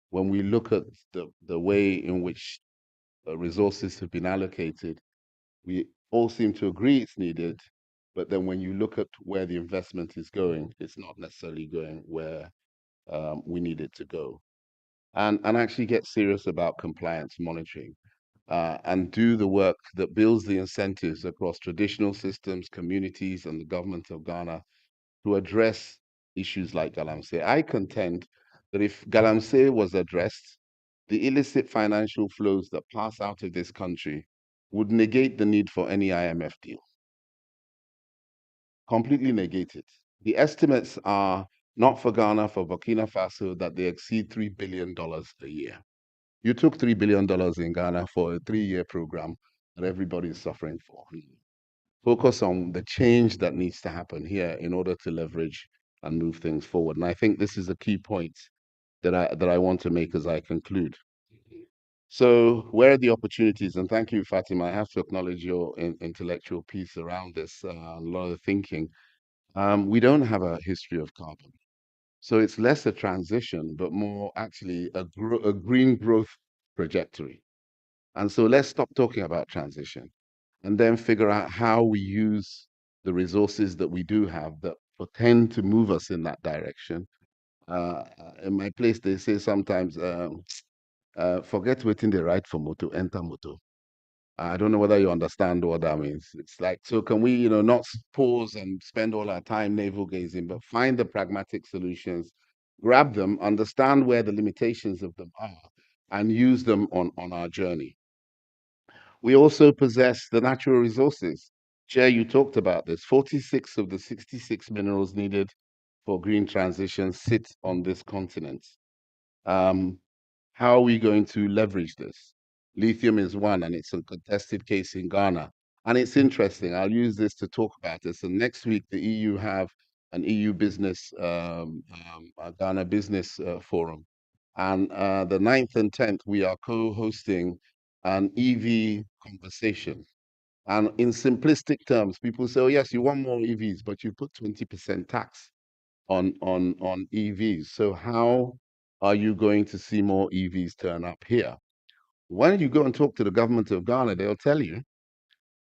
When we look at the way in which resources have been allocated, we all seem to agree it's needed. But then when you look at where the investment is going, it's not necessarily going where we need it to go. And actually get serious about compliance monitoring, and do the work that builds the incentives across traditional systems, communities, and the government of Ghana to address issues like Galamsey. I contend that if Galamsey was addressed, the illicit financial flows that pass out of this country would negate the need for any IMF deal, completely negate it. The estimates are not for Ghana, for Burkina Faso, that they exceed $3 billion a year. You took $3 billion in Ghana for a 3-year program that everybody is suffering for. Focus on the change that needs to happen here in order to leverage and move things forward. And I think this is a key point that I want to make as I conclude. So where are the opportunities? And thank you, Fatima. I have to acknowledge your intellectual piece around this, a lot of the thinking. We don't have a history of carbon. So it's less a transition, but more actually a green growth trajectory. And so let's stop talking about transition and then figure out how we use the resources that we do have that tend to move us in that direction. In my place, they say sometimes, forget waiting the right for moto, enter moto. I don't know whether you understand what that means. It's like, so can we, not pause and spend all our time navel gazing, but find the pragmatic solutions, grab them, understand where the limitations of them are, and use them on our journey. We also possess the natural resources. Chair, you talked about this. 46 of the 66 minerals needed for green transition sit on this continent. Um, how are we going to leverage this? Lithium is one, and it's a contested case in Ghana. And it's interesting. I'll use this to talk about this. And next week, the EU have an EU business, a Ghana business forum. And the 9th and 10th, we are co-hosting an EV conversation. And in simplistic terms, people say, oh, yes, you want more EVs, but you put 20% tax on EVs. So how are you going to see more EVs turn up here? When you go and talk to the government of Ghana, they'll tell you,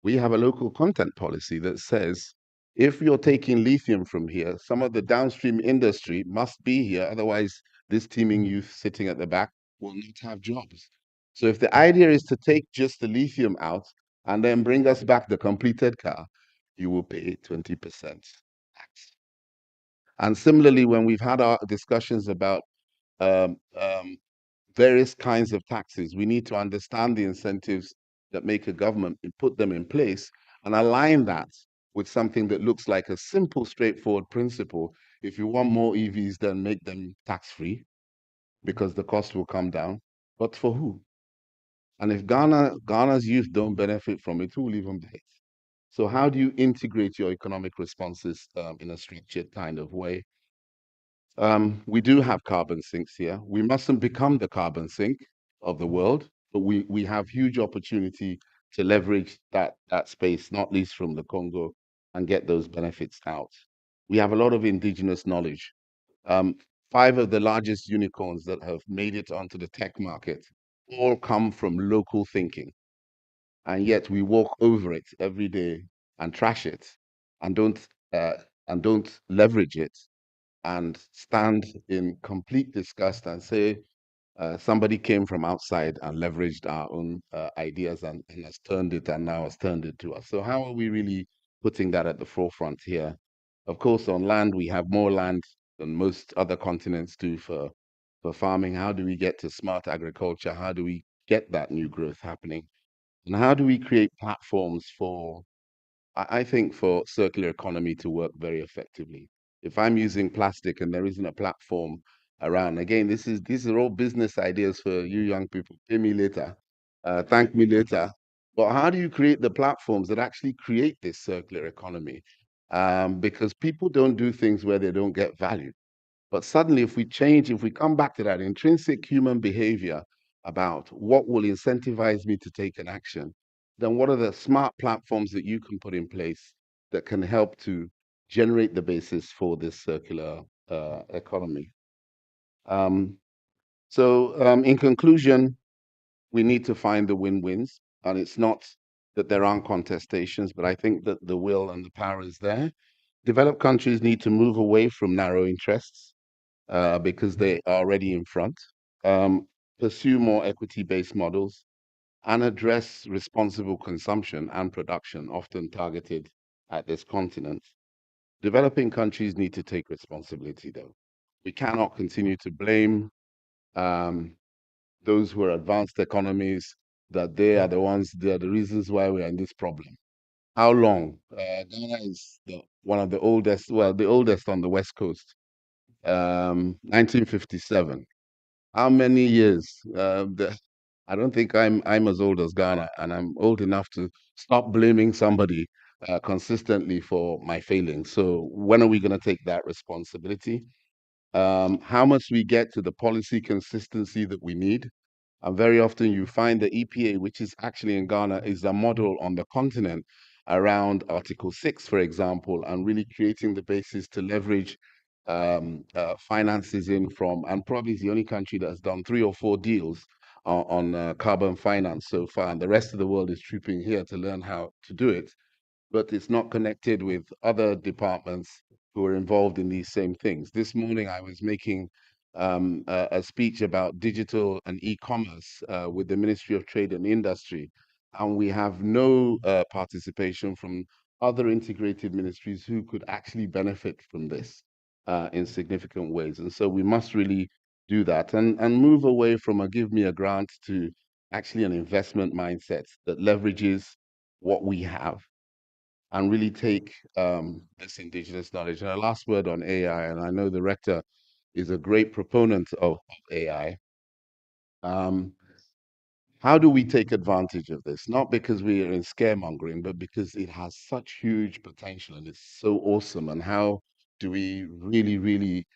we have a local content policy that says, if you're taking lithium from here, some of the downstream industry must be here. Otherwise, this teeming youth sitting at the back will not have jobs. So if the idea is to take just the lithium out and then bring us back the completed car, you will pay 20% tax. And similarly, when we've had our discussions about um, um, various kinds of taxes. We need to understand the incentives that make a government and put them in place and align that with something that looks like a simple, straightforward principle. If you want more EVs, then make them tax-free because the cost will come down. But for who? And if Ghana's youth don't benefit from it, who will even benefit? So how do you integrate your economic responses in a structured kind of way? We do have carbon sinks here. We mustn't become the carbon sink of the world, but we have huge opportunity to leverage that space, not least from the Congo, and get those benefits out. We have a lot of indigenous knowledge. Um, 5 of the largest unicorns that have made it onto the tech market all come from local thinking, and yet we walk over it every day and trash it, and uh, don't leverage it and stand in complete disgust and say somebody came from outside and leveraged our own ideas and has turned it and now has turned it to us. So how are we really putting that at the forefront here? Of course, on land, we have more land than most other continents do for farming. How do we get to smart agriculture? How do we get that new growth happening? And how do we create platforms for I think for circular economy to work very effectively. If I'm using plastic and there isn't a platform around, again, these are all business ideas for you young people. Pay me later, thank me later. But how do you create the platforms that actually create this circular economy? Because people don't do things where they don't get value. But suddenly, if we come back to that intrinsic human behavior about what will incentivize me to take an action, then what are the smart platforms that you can put in place that can help to generate the basis for this circular economy? Um, in conclusion, we need to find the win-wins, and it's not that there aren't contestations, but I think that the will and the power is there. Developed countries need to move away from narrow interests because they are already in front, um, pursue more equity-based models, and address responsible consumption and production, often targeted at this continent. Developing countries need to take responsibility, though. We cannot continue to blame um, those who are advanced economies that they are the reasons why we are in this problem. How long? Ghana is one of the oldest, well, the oldest on the West Coast, 1957. How many years? I don't think I'm as old as Ghana, and I'm old enough to stop blaming somebody consistently for my failings. So when are we going to take that responsibility? How much we get to the policy consistency that we need? And very often you find the EPA, which is actually in Ghana, is a model on the continent around Article 6, for example, and really creating the basis to leverage finances in from, and probably is the only country that has done 3 or 4 deals on carbon finance so far. And the rest of the world is trooping here to learn how to do it, but it's not connected with other departments who are involved in these same things. This morning, I was making a speech about digital and e-commerce with the Ministry of Trade and Industry, and we have no participation from other integrated ministries who could actually benefit from this in significant ways. And so we must really do that and move away from a give me a grant to actually an investment mindset that leverages what we have and really take this indigenous knowledge. And a last word on AI, and I know the rector is a great proponent of AI. How do we take advantage of this? Not because we are in scaremongering, but because it has such huge potential and it's so awesome. And how do we really, really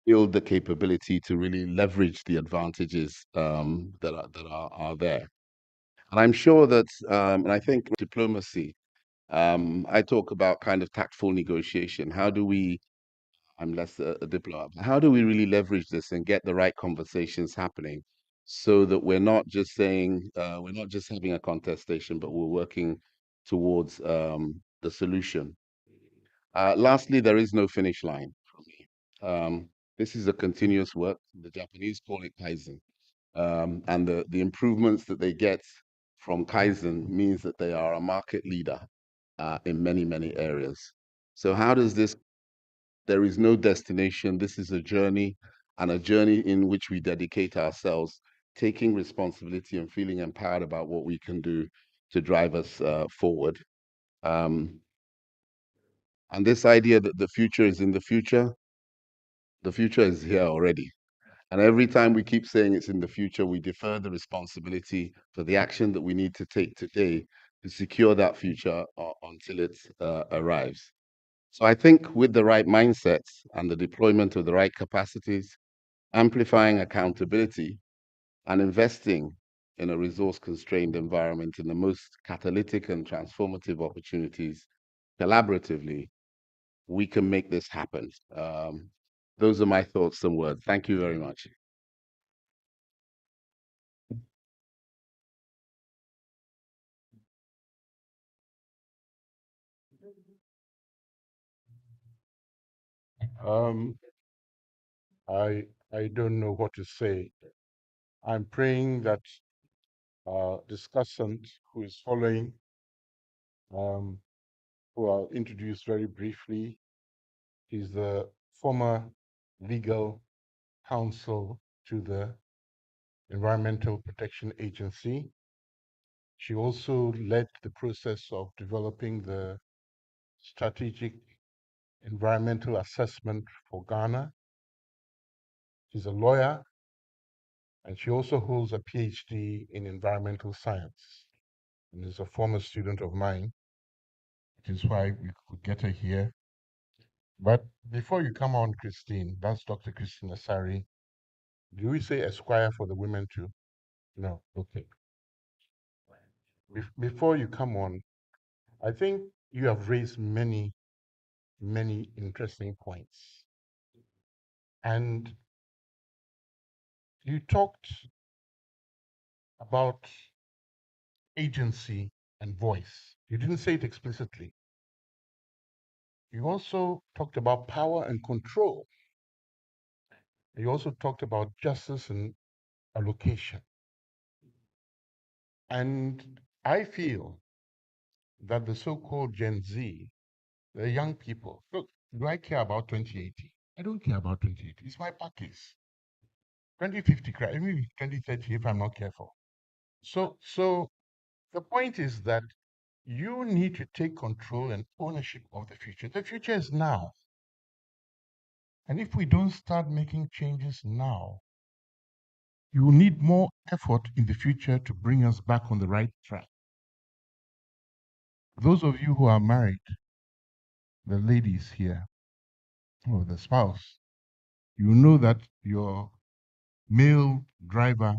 build the capability to really leverage the advantages that are there? And I'm sure that, and I think diplomacy. I talk about kind of tactful negotiation. How do we, I'm less a diplomat, how do we really leverage this and get the right conversations happening so that we're not just saying, we're not just having a contestation, but we're working towards the solution. Lastly, there is no finish line for me. This is a continuous work. The Japanese call it Kaizen. And the improvements that they get from Kaizen means that they are a market leader in many, many areas. So how does this, there is no destination. This is a journey and a journey in which we dedicate ourselves taking responsibility and feeling empowered about what we can do to drive us forward. Um, and this idea that the future is in the future is here already. And every time we keep saying it's in the future, we defer the responsibility for the action that we need to take today to secure that future until it arrives. So I think with the right mindsets and the deployment of the right capacities, amplifying accountability, and investing in a resource constrained environment in the most catalytic and transformative opportunities collaboratively, we can make this happen. Those are my thoughts and words. Thank you very much. Um, I don't know what to say. I'm praying that discussant who is following, who I'll introduce very briefly, is the former legal counsel to the Environmental Protection Agency. She also led the process of developing the strategic environmental assessment for Ghana. She's a lawyer, and she also holds a PhD in environmental science, and is a former student of mine, which is why we could get her here. But before you come on, Christine, that's Dr. Christine Asari. Do we say Esquire for the women too? No, okay. Before you come on, I think you have raised many, many interesting points. And you talked about agency and voice. You didn't say it explicitly. You also talked about power and control. You also talked about justice and allocation. And I feel that the so-called Gen Z, the young people, look, do I care about 2080? I don't care about 2080. It's my pockets. 2050, maybe 2030 if I'm not careful. So the point is that you need to take control and ownership of the future. The future is now. And if we don't start making changes now, you will need more effort in the future to bring us back on the right track. Those of you who are married, the ladies here, or the spouse, you know that your male driver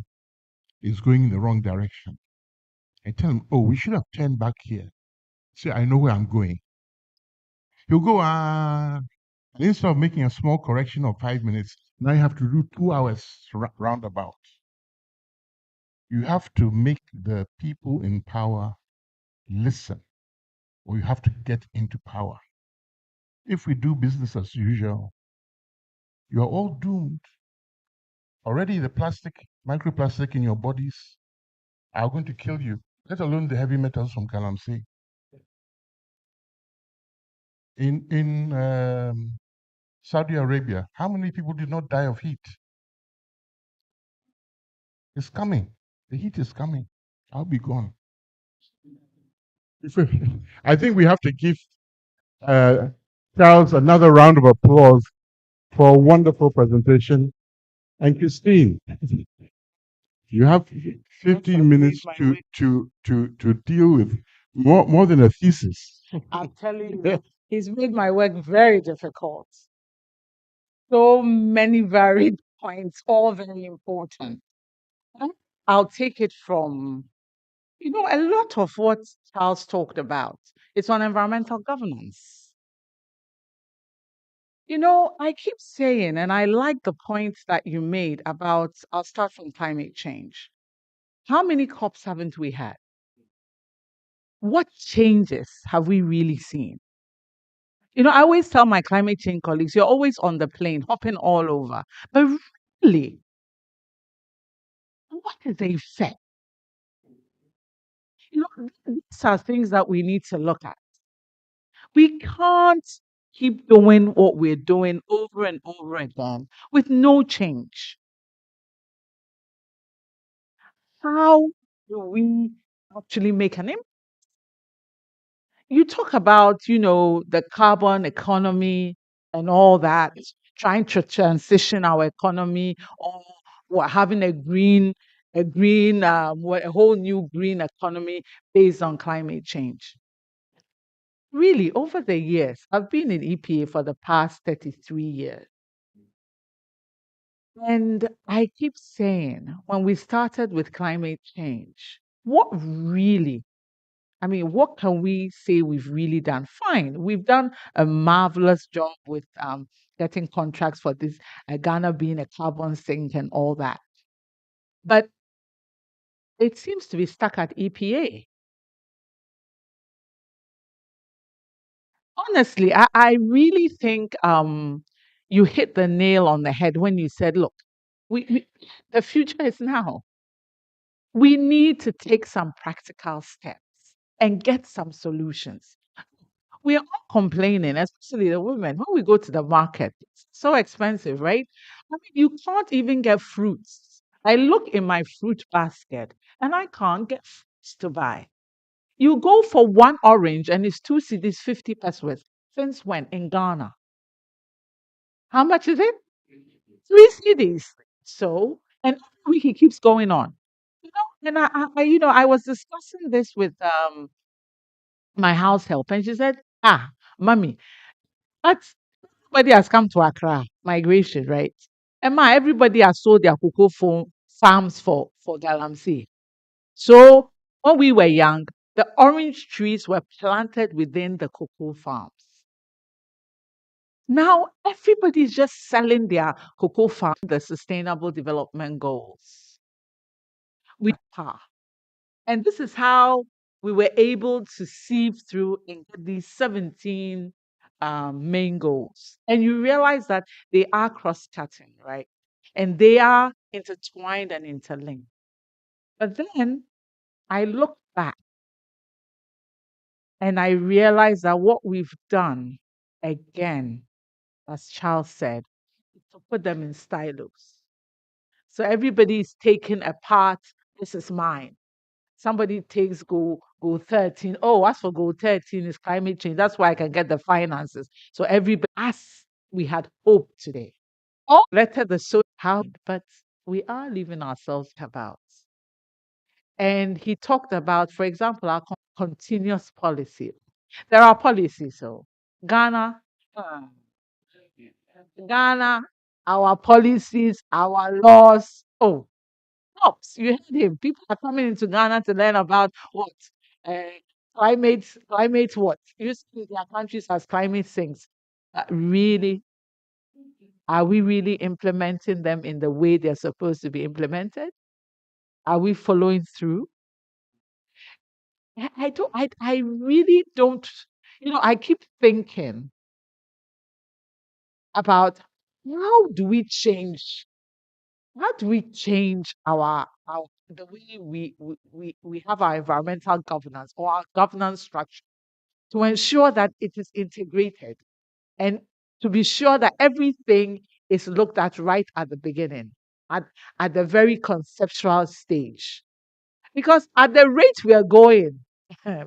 is going in the wrong direction. I tell him, oh, we should have turned back here. Say, I know where I'm going. He'll go, and instead of making a small correction of 5 minutes, now you have to do 2 hours roundabout. You have to make the people in power listen, or you have to get into power. If we do business as usual, you are all doomed. Already the plastic, microplastic in your bodies are going to kill you, let alone the heavy metals from Galamsey. In Saudi Arabia, how many people did not die of heat? It's coming. The heat is coming. I'll be gone. I think we have to give Charles another round of applause for a wonderful presentation. And Christine, you have 15 minutes to deal with more than a thesis. I'm telling you, he's made my work very difficult. So many varied points, all very important. I'll take it from, a lot of what Charles talked about. It's on environmental governance. I keep saying, and I like the points that you made about, I'll start from climate change. How many COPs haven't we had? What changes have we really seen? I always tell my climate change colleagues, you're always on the plane, hopping all over. But really, what is the effect? These are things that we need to look at. We can't keep doing what we're doing over and over again with no change. how do we actually make an impact? You talk about, the carbon economy and all that, trying to transition our economy, or what, having a whole new green economy based on climate change. Really, over the years, I've been in EPA for the past 33 years. And I keep saying, when we started with climate change, what can we say we've really done? Fine, we've done a marvelous job with getting contracts for this, Ghana being a carbon sink and all that. But it seems to be stuck at EPA. Honestly, I really think you hit the nail on the head when you said, look, the future is now. We need to take some practical steps and get some solutions. We are all complaining, especially the women. When we go to the market, it's so expensive, right? You can't even get fruits. I look in my fruit basket and I can't get fruits to buy. You go for one orange and it's 2 cedis, 50 pesos. Since when? In Ghana. How much is it? 3 cedis. So, and every week it keeps going on. And I was discussing this with my house help, and she said, mommy, that's everybody has come to Accra, migration, right? And everybody has sold their cocoa farms for Galamsey. So when we were young, the orange trees were planted within the cocoa farms. Now everybody's just selling their cocoa farm, the sustainable development goals. And this is how we were able to sieve through and get these 17 main goals. And you realize that they are cross-cutting, right? And they are intertwined and interlinked. But then I look back and I realize that what we've done, again, as Charles said, is to put them in silos. So everybody is taking a part. This is mine. Somebody takes goal 13. Oh, as for goal 13 is climate change. That's why I can get the finances. So everybody, as we had hoped today. Oh, let the so how, but we are leaving ourselves about. And he talked about, for example, our continuous policy. There are policies. So Ghana, uh, Ghana, our policies, our laws. Oh, tops. You heard him. People are coming into Ghana to learn about what? Uh, climate what? You see their countries as climate sinks. Really, are we really implementing them in the way they're supposed to be implemented? Are we following through? I really don't, I keep thinking about how do we change our the way we have our environmental governance or our governance structure to ensure that it is integrated and to be sure that everything is looked at right at the beginning, at, at the very conceptual stage. Because at the rate we are going,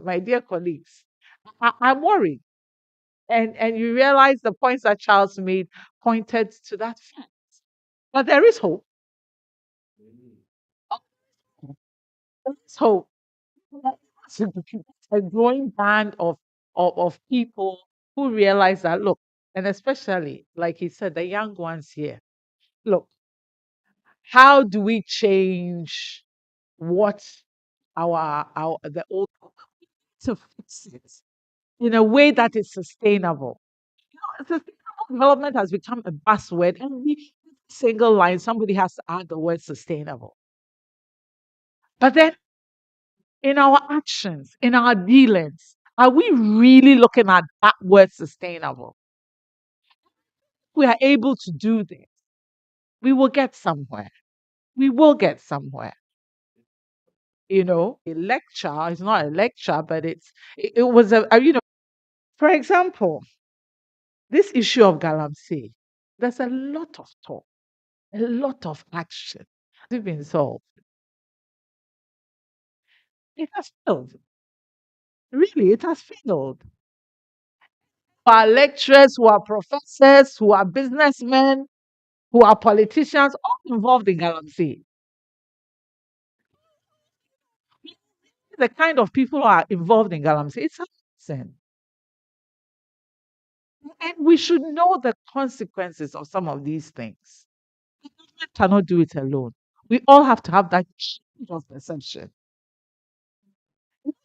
my dear colleagues, I'm worried. And you realize the points that Charles made pointed to that fact. But there is hope. There is hope. A growing band of people who realize that, look, and especially, like he said, the young ones here, look, how do we change what our the old to fix it in a way that is sustainable? Sustainable development has become a buzzword. Every single line, somebody has to add the word sustainable. But then in our actions, in our dealings, are we really looking at that word sustainable? We are able to do this. We will get somewhere. We will get somewhere. A lecture is not a lecture, but it was for example, this issue of Galamsey, there's a lot of talk, a lot of action. It's been solved. It has failed. Really, it has failed. Who are lecturers, who are professors, who are businessmen, who are politicians, all involved in Galamsey. The kind of people who are involved in Galamsey, it's amazing. And we should know the consequences of some of these things. The government cannot do it alone. We all have to have that change of perception.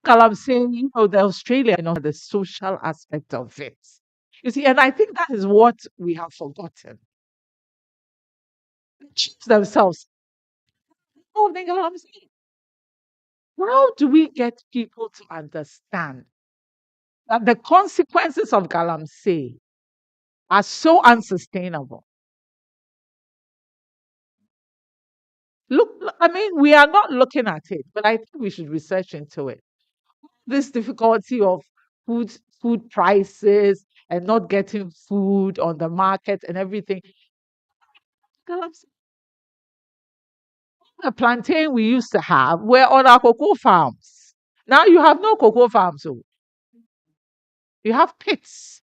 Galamsey, the Australia, the social aspect of it. You see, and I think that is what we have forgotten. The chiefs themselves, involved in Galamsey. How do we get people to understand that the consequences of Galamsey are so unsustainable? I mean, we are not looking at it, but I think we should research into it. This difficulty of food food prices and not getting food on the market and everything. Galamsey, the plantain we used to have were on our cocoa farms. Now you have no cocoa farms, so you have pits.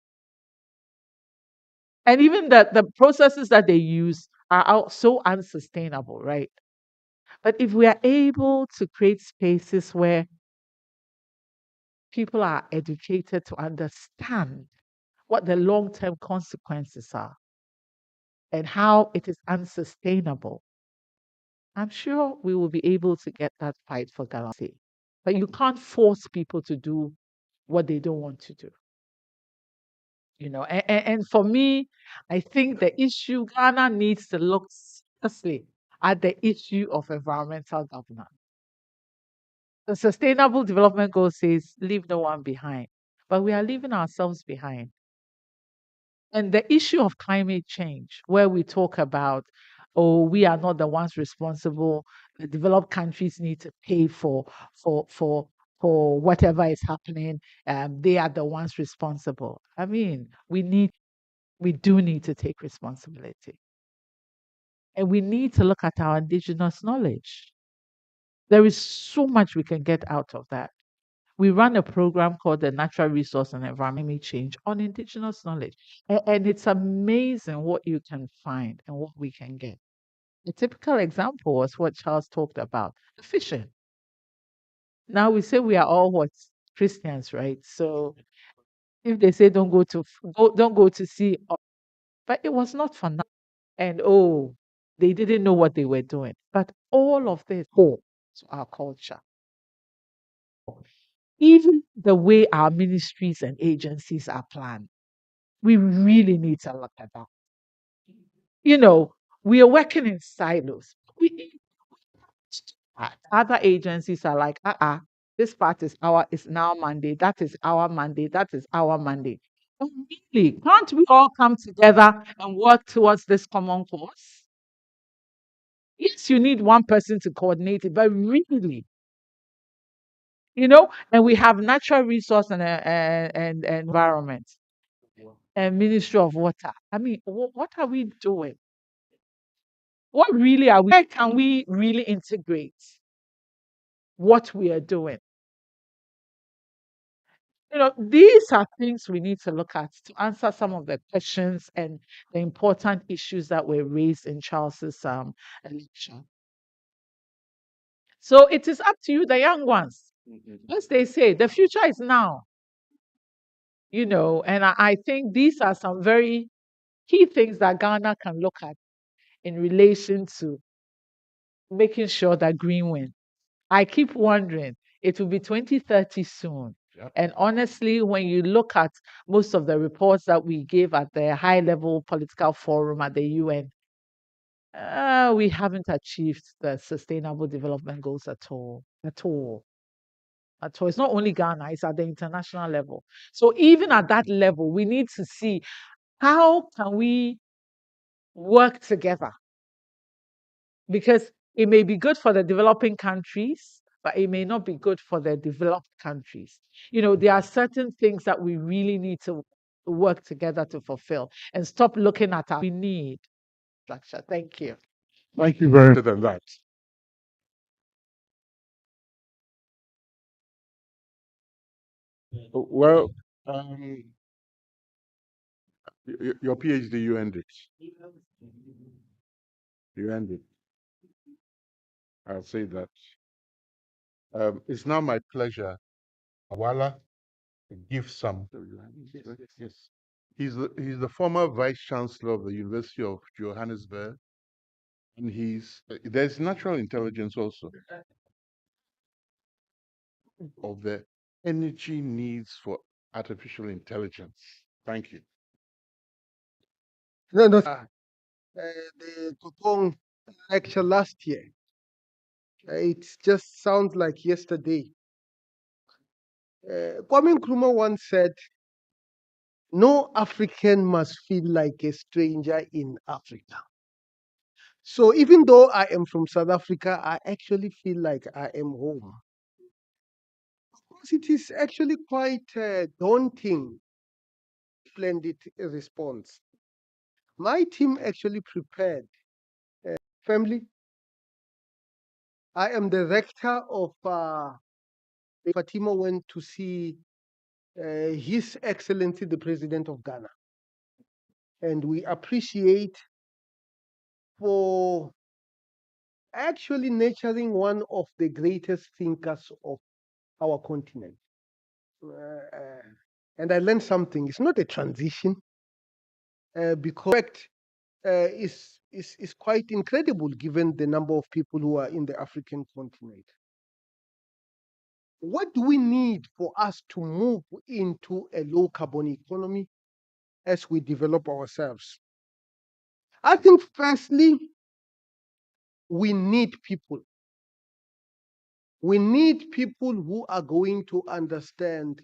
And even the processes that they use are so unsustainable, right? But if we are able to create spaces where people are educated to understand what the long term consequences are and how it is unsustainable, I'm sure we will be able to get that fight for Galamsey. But you can't force people to do what they don't want to do. And for me, I think the issue Ghana needs to look seriously at the issue of environmental governance. The Sustainable Development Goal says leave no one behind, but we are leaving ourselves behind. And the issue of climate change, where we talk about, oh, we are not the ones responsible. The developed countries need to pay for for for whatever is happening. They are the ones responsible. I mean, we do need to take responsibility. And we need to look at our indigenous knowledge. There is so much we can get out of that. We run a program called the Natural Resource and Environment Change on indigenous knowledge. And it's amazing what you can find and what we can get. A typical example was what Charles talked about, the fishing. Now we say we are all what? Christians, right? So if they say don't go to sea, but it was not for now. And oh, they didn't know what they were doing. But all of this core to our culture. Even the way our ministries and agencies are planned, we really need to look at that. We are working in silos. Other agencies are like, this part is now Monday, that is our Monday, that is our Monday. But really, can't we all come together and work towards this common cause? Yes, you need one person to coordinate it, but really, and we have natural resource and environment and Ministry of Water. I mean, what are we doing? What really are we? Where can we really integrate what we are doing? These are things we need to look at to answer some of the questions and the important issues that were raised in Charles's lecture. So it is up to you, the young ones. As they say, the future is now. And I think these are some very key things that Ghana can look at in relation to making sure that green wins. I keep wondering, it will be 2030 soon. Yep. And honestly, when you look at most of the reports that we gave at the high level political forum at the UN, we haven't achieved the sustainable development goals at all. At all. At all. It's not only Ghana, it's at the international level. So even at that level, we need to see how can we work together, because it may be good for the developing countries, but it may not be good for the developed countries. There are certain things that we really need to work together to fulfill and stop looking at we need structure. Thank you. Thank you very much. Than that. Well, your PhD, you ended. You ended. I'll say that. It's now my pleasure. Awala give some. Yes. He's the former vice chancellor of the University of Johannesburg, and there's natural intelligence also of the energy needs for artificial intelligence. Thank you. The Kwapong lecture last year. It just sounds like yesterday. Kwame Nkrumah once said, "No African must feel like a stranger in Africa." So even though I am from South Africa, I actually feel like I am home. Of course, it is actually quite daunting. Splendid response. My team actually prepared. Family, I am the rector of Fatima went to see His Excellency the President of Ghana. And we appreciate for actually nurturing one of the greatest thinkers of our continent. And I learned something. It's not a transition because is quite incredible given the number of people who are in the African continent. What do we need for us to move into a low carbon economy as we develop ourselves? I think firstly, we need people. We need people who are going to understand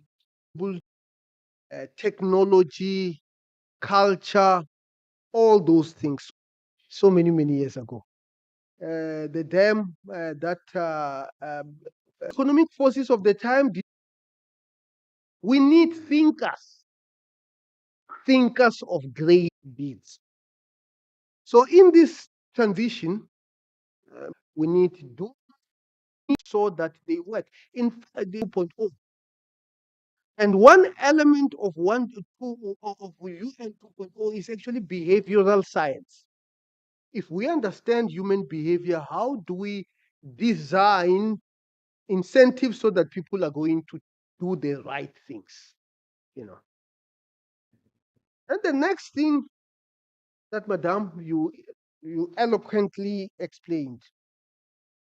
technology, culture, all those things. So many years ago. The dam economic forces of the time. We need thinkers of great deeds. So in this transition, we need to do so that they work in the 2.0. And one element of UN 2.0 is actually behavioral science. If we understand human behavior, how do we design incentives so that people are going to do the right things? And the next thing that, Madam, you eloquently explained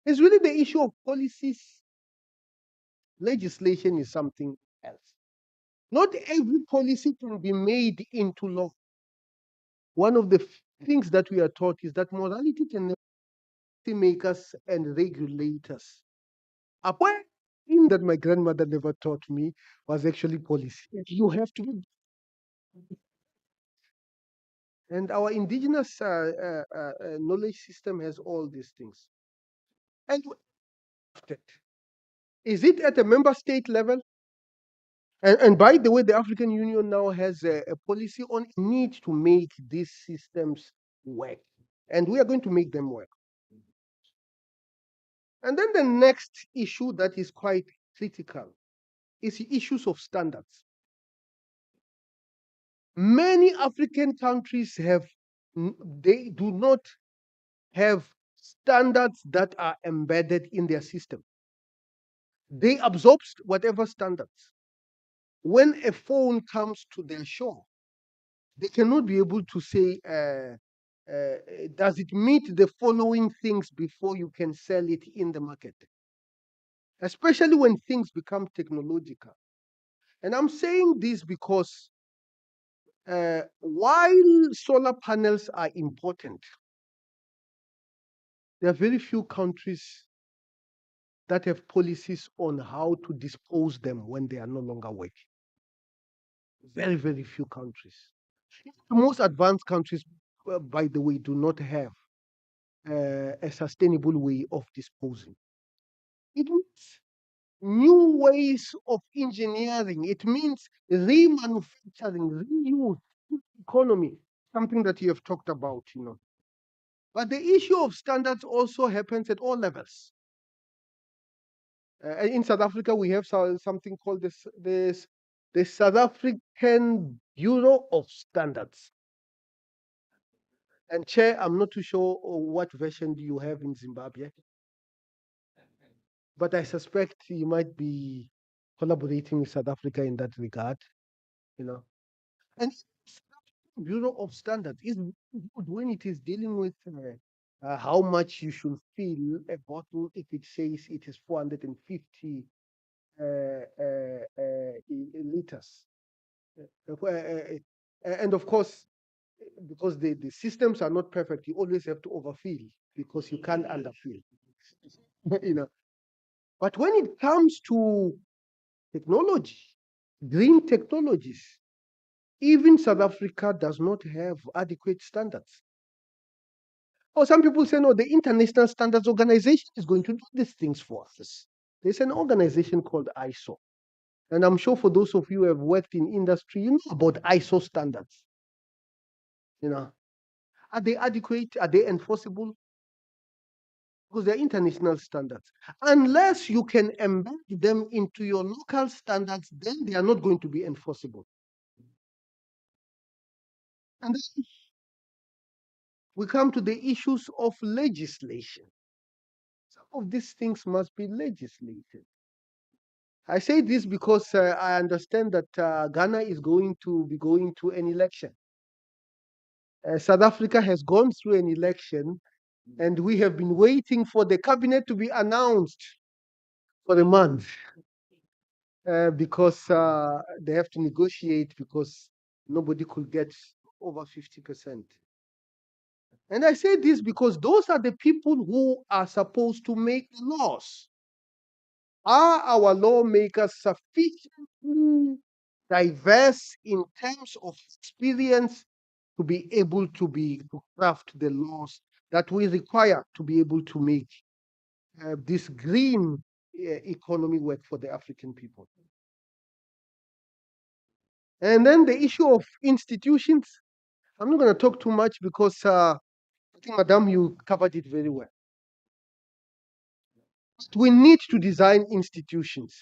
is really the issue of policies. Legislation is something else. Not every policy can be made into law. One of the things that we are taught is that morality can make us and regulators. A point in that my grandmother never taught me was actually policy. You have to be. And our indigenous knowledge system has all these things. And is it at a member state level? And by the way, the African Union now has a policy on need to make these systems work. And we are going to make them work. And then the next issue that is quite critical is the issues of standards. Many African countries they do not have standards that are embedded in their system. They absorb whatever standards. When a phone comes to their shore, they cannot be able to say, does it meet the following things before you can sell it in the market? Especially when things become technological. And I'm saying this because while solar panels are important, there are very few countries that have policies on how to dispose them when they are no longer working. Very few countries. The most advanced countries, by the way, do not have a sustainable way of disposing. It means new ways of engineering. It means remanufacturing, reuse, economy, something that you have talked about, But the issue of standards also happens at all levels. In South Africa, we have something called the South African Bureau of Standards. And Chair, I'm not too sure what version do you have in Zimbabwe, but I suspect you might be collaborating with South Africa in that regard, you know. And Bureau of Standards is good when it is dealing with how much you should fill a bottle if it says it is 450 liters. And of course, because the systems are not perfect, you always have to overfill because you can't underfill. You know. But when it comes to technology, green technologies, even South Africa does not have adequate standards. Or some people say, no, the International Standards Organization is going to do these things for us. There's an organization called ISO. And I'm sure for those of you who have worked in industry, you know about ISO standards. You know, are they adequate? Are they enforceable? Because they're international standards. Unless you can embed them into your local standards, then they are not going to be enforceable. And then we come to the issues of legislation. Some of these things must be legislated. I say this because I understand that Ghana is going to be going to an election. South Africa has gone through an election, and we have been waiting for the cabinet to be announced for a month because they have to negotiate because nobody could get over 50%. And I say this because those are the people who are supposed to make the laws. Are our lawmakers sufficiently diverse in terms of experience to be able to craft the laws that we require to be able to make this green economy work for the African people? And then the issue of institutions. I'm not going to talk too much because I think, Madam, you covered it very well. We need to design institutions.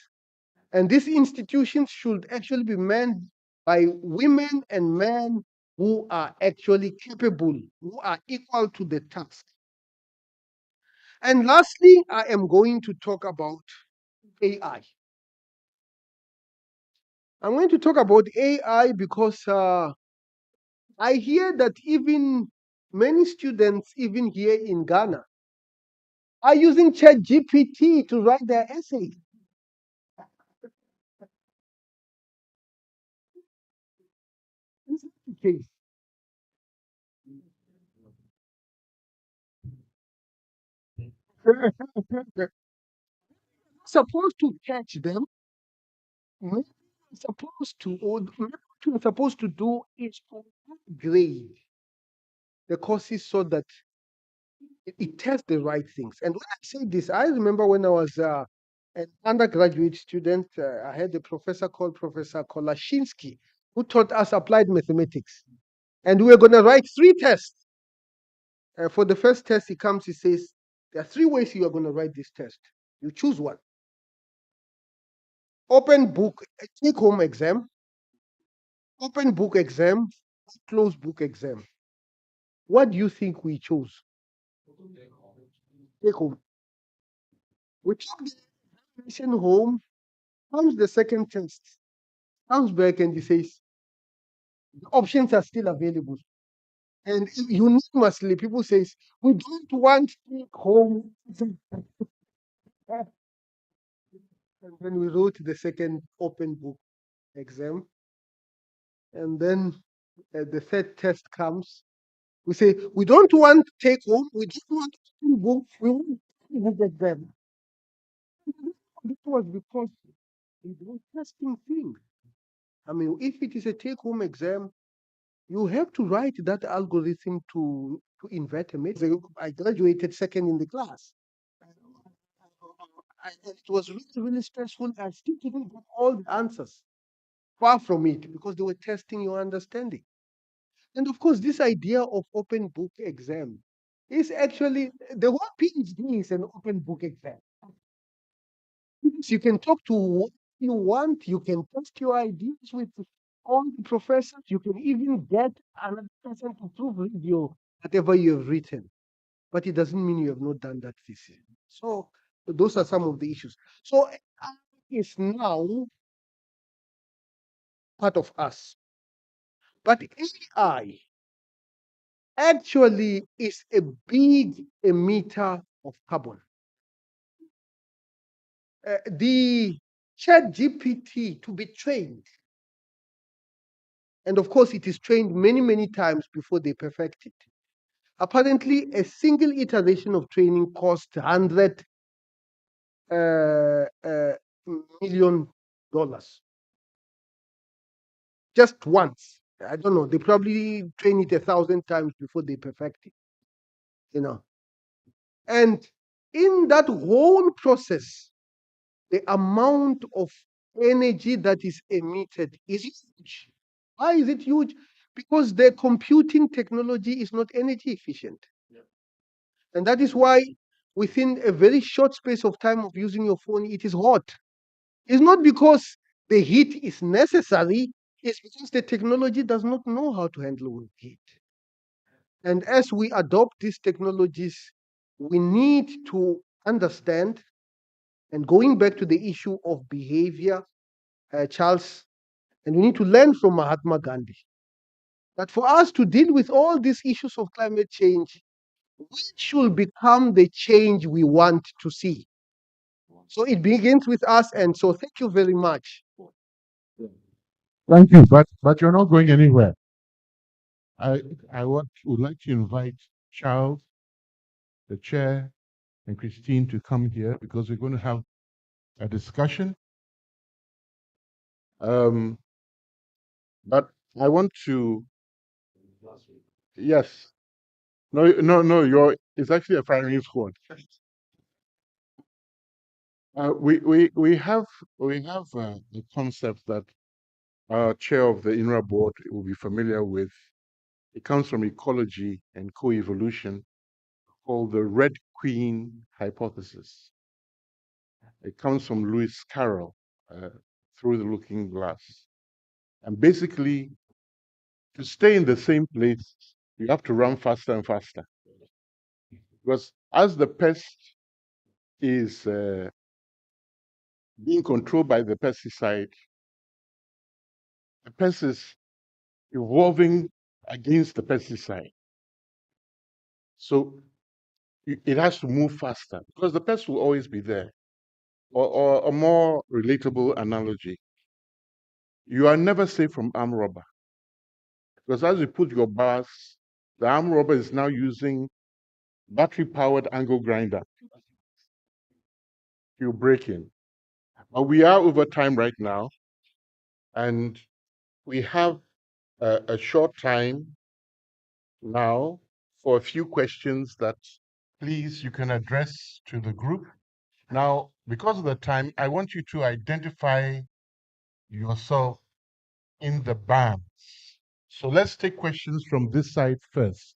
And these institutions should actually be manned by women and men who are actually capable, who are equal to the task. And lastly, I am going to talk about AI. I'm going to talk about AI because I hear that even many students, even here in Ghana, are using ChatGPT to write their essays. This is the case. Supposed to catch them. Maybe supposed to, or maybe what you're supposed to do is to upgrade the courses so that it tests the right things. And when I say this, I remember when I was an undergraduate student, I had a professor called Professor Kolashinsky who taught us applied mathematics. And we were going to write 3 tests. For the first test, he says, there are 3 ways you are going to write this test. You choose one. Open book, take home exam, open book exam, closed book exam. What do you think we chose? Take home. We took the examination home, comes the second test, comes back and he says, the options are still available. And unanimously, people says, we don't want take home. And then we wrote the second open book exam. And then the third test comes. We say, we don't want take home, we don't want open book, we want book exam. This was because it was testing thing. I mean, if it is a take home exam, you have to write that algorithm to invert a matrix. I graduated second in the class. It was really, really stressful. I still didn't get all the answers. Far from it, because they were testing your understanding. And of course, this idea of open book exam is actually the whole PhD is an open book exam. You can talk to what you want. You can test your ideas with all the professors. You can even get another person to proofread your whatever you have written. But it doesn't mean you have not done that thesis. So those are some of the issues. So AI is now part of us. But AI actually is a big emitter of carbon. The chat GPT to be trained, and of course it is trained many, many times before they perfect it. Apparently, a single iteration of training costs $100 million. Just once. I don't know. They probably train it 1,000 times before they perfect it. You know. And in that whole process, the amount of energy that is emitted is huge. Why is it huge? Because the computing technology is not energy efficient. And that is why within a very short space of time of using your phone, it is hot. It's not because the heat is necessary, it's because the technology does not know how to handle heat. And as we adopt these technologies, we need to understand, and going back to the issue of behavior, Charles, and we need to learn from Mahatma Gandhi that for us to deal with all these issues of climate change, we should become the change we want to see. So it begins with us, and so thank you very much. Thank you, but you're not going anywhere. I would like to invite Charles, the chair, and Christine to come here because we're going to have a discussion. But I want to, yes, no, it's actually a firing squad. We have a concept that our chair of the INRA board will be familiar with. It comes from ecology and coevolution, called the Red Queen hypothesis. It comes from Lewis Carroll, Through the Looking Glass. And basically, to stay in the same place, you have to run faster and faster. Because as the pest is being controlled by the pesticide, the pest is evolving against the pesticide. So it has to move faster because the pest will always be there. Or a more relatable analogy, you are never safe from armed robber because as you put your bars, the armed robber is now using battery-powered angle grinder to break in. But we are over time right now, and we have a short time now for a few questions that please you can address to the group. Now, because of the time, I want you to identify yourself in the bands. So let's take questions from this side first.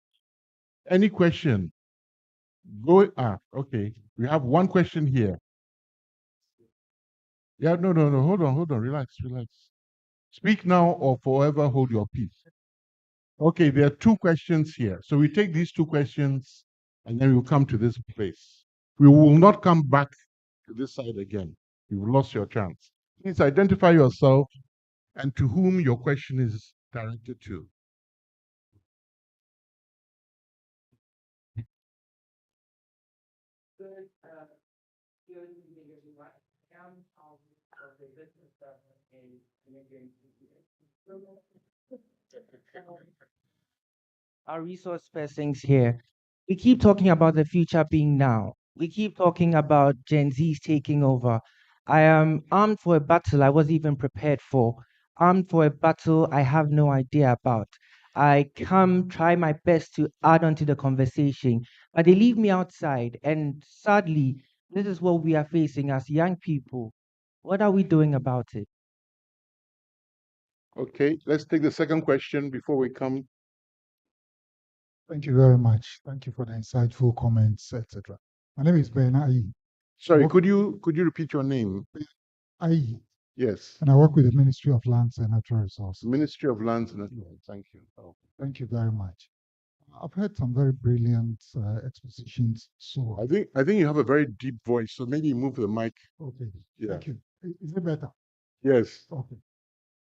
Any question? Okay. We have one question here. Yeah, no. Hold on. Relax. Speak now or forever hold your peace. Okay, there are two questions here. So we take these two questions and then we'll come to this place. We will not come back to this side again. You've lost your chance. Please identify yourself and to whom your question is directed to. Our resource persons here. We keep talking about the future being now. We keep talking about Gen Z's taking over. I am armed for a battle I wasn't even prepared for. Armed for a battle I have no idea about. I come try my best to add on to the conversation, but they leave me outside. And sadly, this is what we are facing as young people. What are we doing about it? Okay, let's take the second question before we come. Thank you very much. Thank you for the insightful comments, etc. My name is Ben Ayi. Sorry, Work- could you repeat your name? I Yes, and I work with the Ministry of Lands and Natural Resources. Ministry of Lands and thank you. Oh. Thank you very much. I've heard some very brilliant expositions. So I think you have a very deep voice, so maybe move the mic. okay, Yeah. thank you. Is it better? Yes. Okay.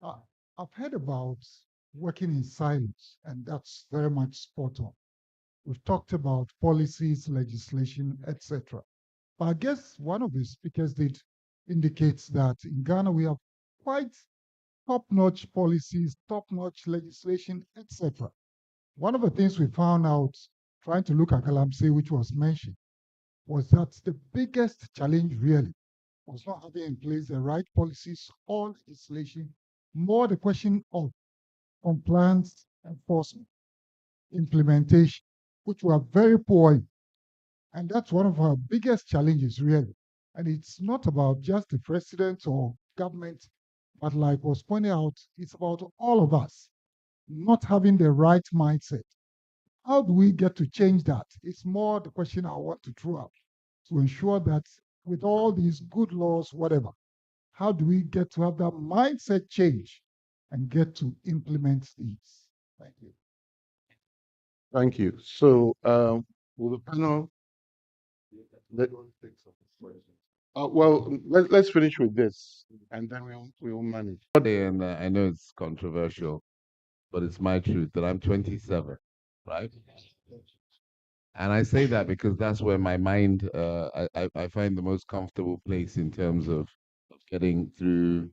I've heard about working in silos, and that's very much spot on. We've talked about policies, legislation, etc. But I guess one of the speakers did indicates that in Ghana we have quite top-notch policies, top-notch legislation, etc. One of the things we found out trying to look at Galamsey, which was mentioned, was that the biggest challenge really was not having in place the right policies or legislation, more the question of compliance, enforcement, implementation, which we are very poor in. And that's one of our biggest challenges, really. And it's not about just the president or government, but like was pointed out, it's about all of us not having the right mindset. How do we get to change that? It's more the question I want to throw out to ensure that with all these good laws, whatever, how do we get to have that mindset change and get to implement these? Thank you. Thank you. So, will the panel let, well, let's finish with this, and then we'll manage. And I know it's controversial, but it's my truth that I'm 27, right? And I say that because that's where my mind, I find the most comfortable place in terms of getting through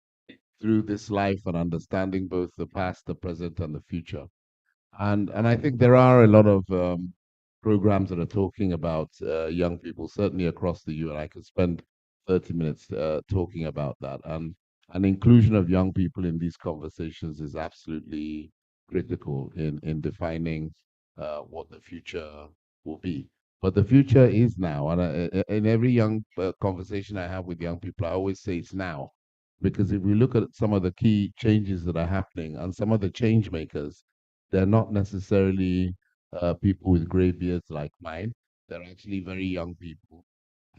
this life and understanding both the past, the present, and the future. And I think there are a lot of programs that are talking about young people, certainly across the UN. I could spend 30 minutes talking about that. And inclusion of young people in these conversations is absolutely critical in defining what the future will be. But the future is now. And in every young conversation I have with young people, I always say it's now. Because if we look at some of the key changes that are happening and some of the change makers, they're not necessarily people with gray beards like mine. They're actually very young people.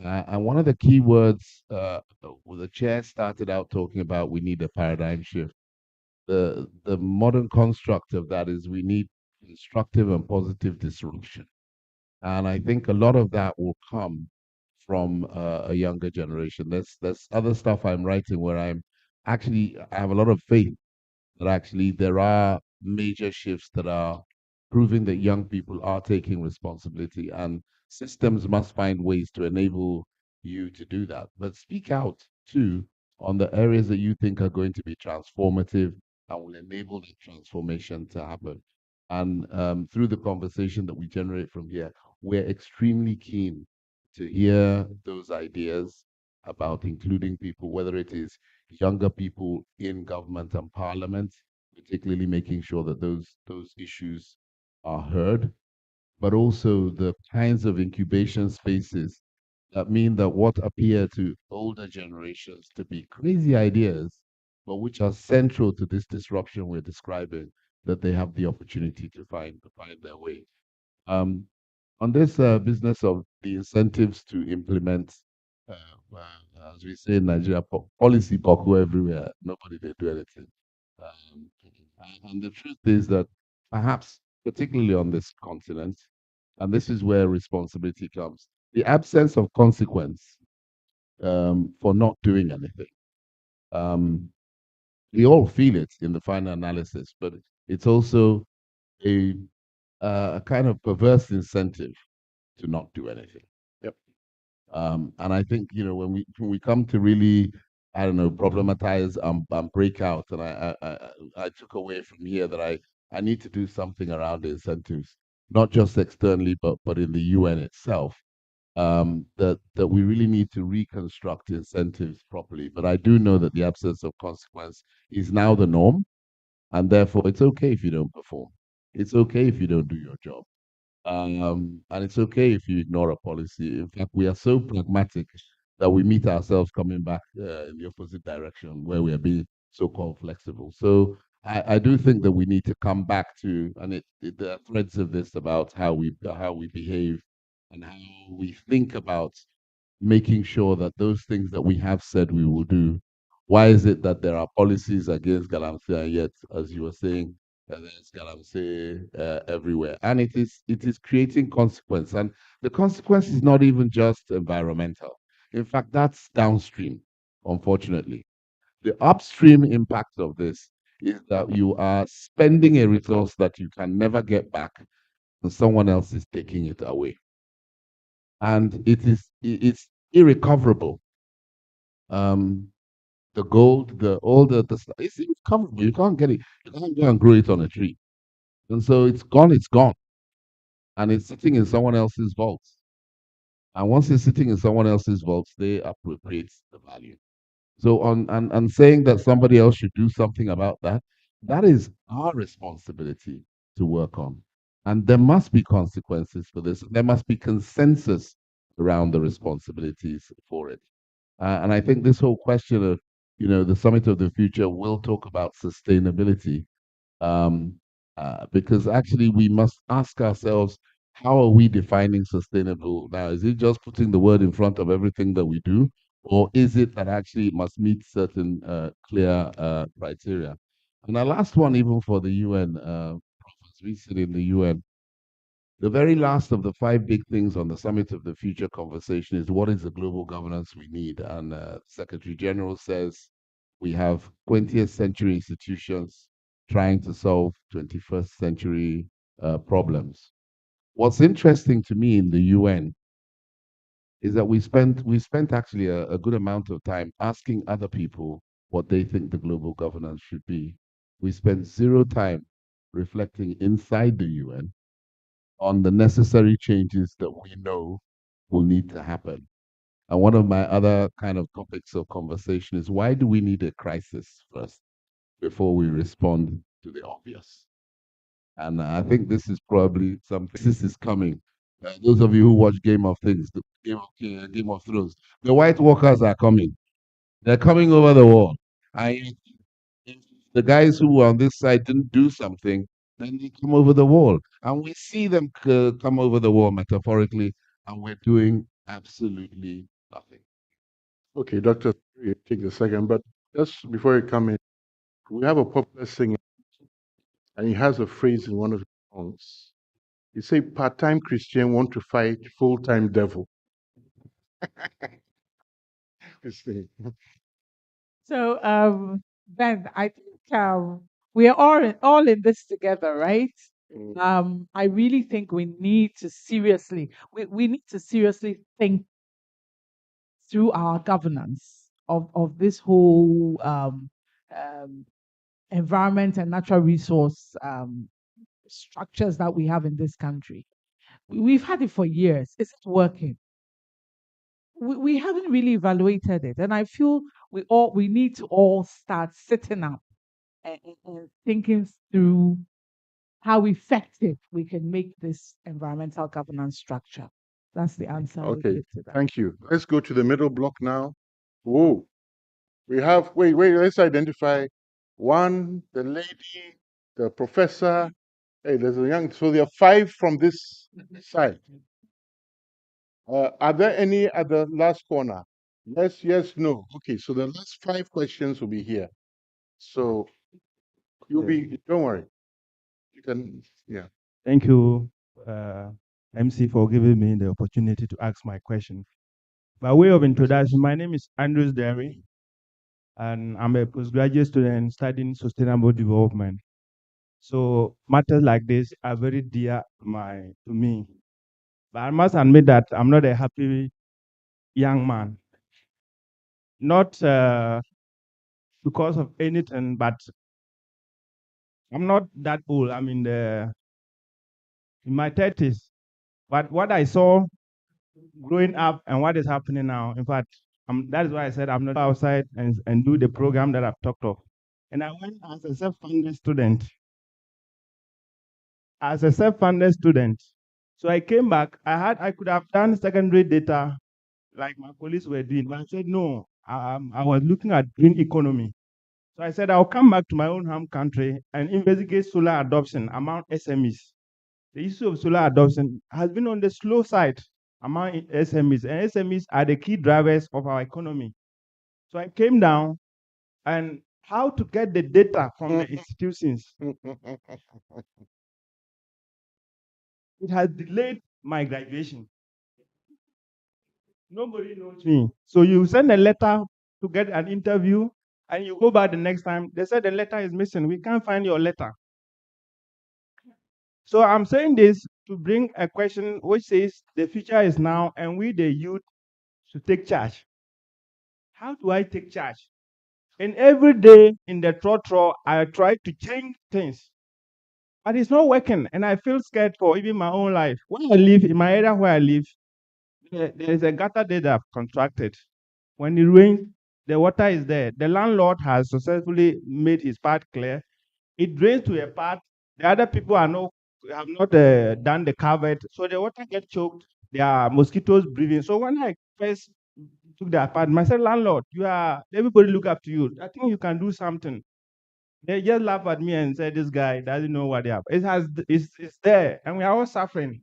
And one of the key words the chair started out talking about, we need a paradigm shift. The modern construct of that is we need constructive and positive disruption. And I think a lot of that will come from a younger generation. There's other stuff I'm writing where I have a lot of faith that actually there are major shifts that are proving that young people are taking responsibility, and systems must find ways to enable you to do that. But speak out too on the areas that you think are going to be transformative and will enable the transformation to happen. And through the conversation that we generate from here, we're extremely keen to hear those ideas about including people, whether it is younger people in government and parliament, particularly making sure that those issues are heard, but also the kinds of incubation spaces that mean that what appear to older generations to be crazy ideas, but which are central to this disruption we're describing, that they have the opportunity to find their way. Um, on this business of the incentives to implement, as we say in Nigeria, policy buckle everywhere. Nobody they do anything. Um, and the truth is that perhaps, particularly on this continent, and this is where responsibility comes, the absence of consequence for not doing anything. Um, we all feel it in the final analysis, but it's also a, a kind of perverse incentive to not do anything. Yep. And I think when we come to really, I don't know, problematize and break out, and I took away from here that I need to do something around the incentives, not just externally, but in the UN itself. That we really need to reconstruct incentives properly. But I do know that the absence of consequence is now the norm, and therefore it's okay if you don't perform. It's okay if you don't do your job. And it's okay if you ignore a policy. In fact, we are so pragmatic that we meet ourselves coming back in the opposite direction where we are being so-called flexible. So I do think that we need to come back to, and there are threads of this about how we behave and how we think about making sure that those things that we have said we will do. Why is it that there are policies against Galamsey, and yet, as you were saying, there's Galamsey everywhere? And it is creating consequence. And the consequence is not even just environmental. In fact, that's downstream, unfortunately. The upstream impact of this is that you are spending a resource that you can never get back, and someone else is taking it away. And it's irrecoverable. The gold, the stuff, it's irrecoverable. You can't get it. You can't go and grow it on a tree. And so it's gone, and it's sitting in someone else's vaults. And once it's sitting in someone else's vaults, they appropriate the value. So and saying that somebody else should do something about that, that is our responsibility to work on. And there must be consequences for this. There must be consensus around the responsibilities for it. And I think this whole question of, the Summit of the Future will talk about sustainability, um, because actually we must ask ourselves, how are we defining sustainable now? Is it just putting the word in front of everything that we do, or is it that actually it must meet certain clear criteria? And the last one, even for the UN, as we sit in the UN, the very last of the five big things on the Summit of the Future conversation is, what is the global governance we need? And Secretary General says we have 20th century institutions trying to solve 21st century problems. What's interesting to me in the UN is that we spent actually a good amount of time asking other people what they think the global governance should be. We spent zero time reflecting inside the UN on the necessary changes that we know will need to happen. And one of my other kind of topics of conversation is, why do we need a crisis first before we respond to the obvious? And I think this is probably something. This is coming. Those of you who watch Game of Things, the Game of Thrones, the White Walkers are coming. They're coming over the wall. And if the guys who were on this side didn't do something, then they come over the wall. And we see them come over the wall metaphorically, and we're doing absolutely nothing. Okay, Doctor, you take a second, but just before you come in, we have a popular singer, and he has a phrase in one of his songs. He say, "Part-time Christian want to fight full-time devil." This thing. So, Ben, I think we are all in this together, right? I really think we need to seriously think through our governance of this whole um, environment and natural resource structures that we have in this country. We've had it for years. Is it working? We haven't really evaluated it, and I feel we need to all start sitting up and thinking through how effective we can make this environmental governance structure. That's the answer I would Okay, give to that. thank you. Let's go to the middle block now. Whoa, we have, wait, let's identify one, the lady, the professor. Hey, there's a young, so there are five from this side. Are there any at the last corner? Yes, no. Okay, so the last five questions will be here. So you'll be, don't worry. You can, yeah. Thank you, MC, for giving me the opportunity to ask my question. By way of introduction, my name is Andrews Derry, and I'm a postgraduate student studying sustainable development. So matters like this are very dear to me. But I must admit that I'm not a happy young man. Not because of anything, but I'm not that old. I'm in my 30s. But what I saw growing up and what is happening now, in fact, that is why I said I'm not outside and do the program that I've talked of. And I went as a self-funded student. So I came back. I could have done secondary data like my colleagues were doing, but I said no. I was looking at green economy. So I said I'll come back to my own home country and investigate solar adoption among SMEs. The issue of solar adoption has been on the slow side among SMEs, and SMEs are the key drivers of our economy. So I came down and how to get the data from the institutions. It has delayed my graduation. Nobody knows me. So you send a letter to get an interview, and you go back the next time, they said the letter is missing. We can't find your letter. So I'm saying this to bring a question which says the future is now, and we, the youth, should take charge. How do I take charge? And every day in the trotro, I try to change things, but it's not working, and I feel scared for even my own life. When I live in my area where I live, there is a gutter there that I've constructed. When it rains, the water is there. The landlord has successfully made his part clear. It drains to a part. The other people have not done the covered, so the water gets choked. There are mosquitoes breathing. So when I first took the apartment, I said, landlord, everybody look up to you. I think you can do something. They just laughed at me and said, this guy doesn't know what they have. It's there, and we are all suffering.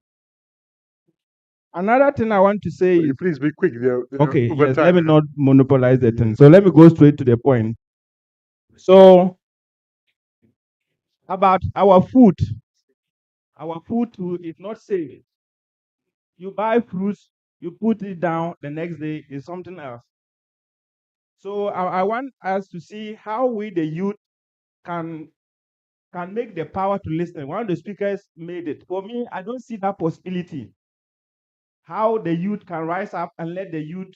Another thing I want to say is, Please be quick. They're okay, over yes, time. let me not monopolize the thing. Yes. So let me go straight to the point. So about our food too is not safe. You buy fruits, you put it down, the next day is something else. So I want us to see how we, the youth, can make the power to listen. One of the speakers made it. For me, I don't see that possibility. How the youth can rise up and let the youth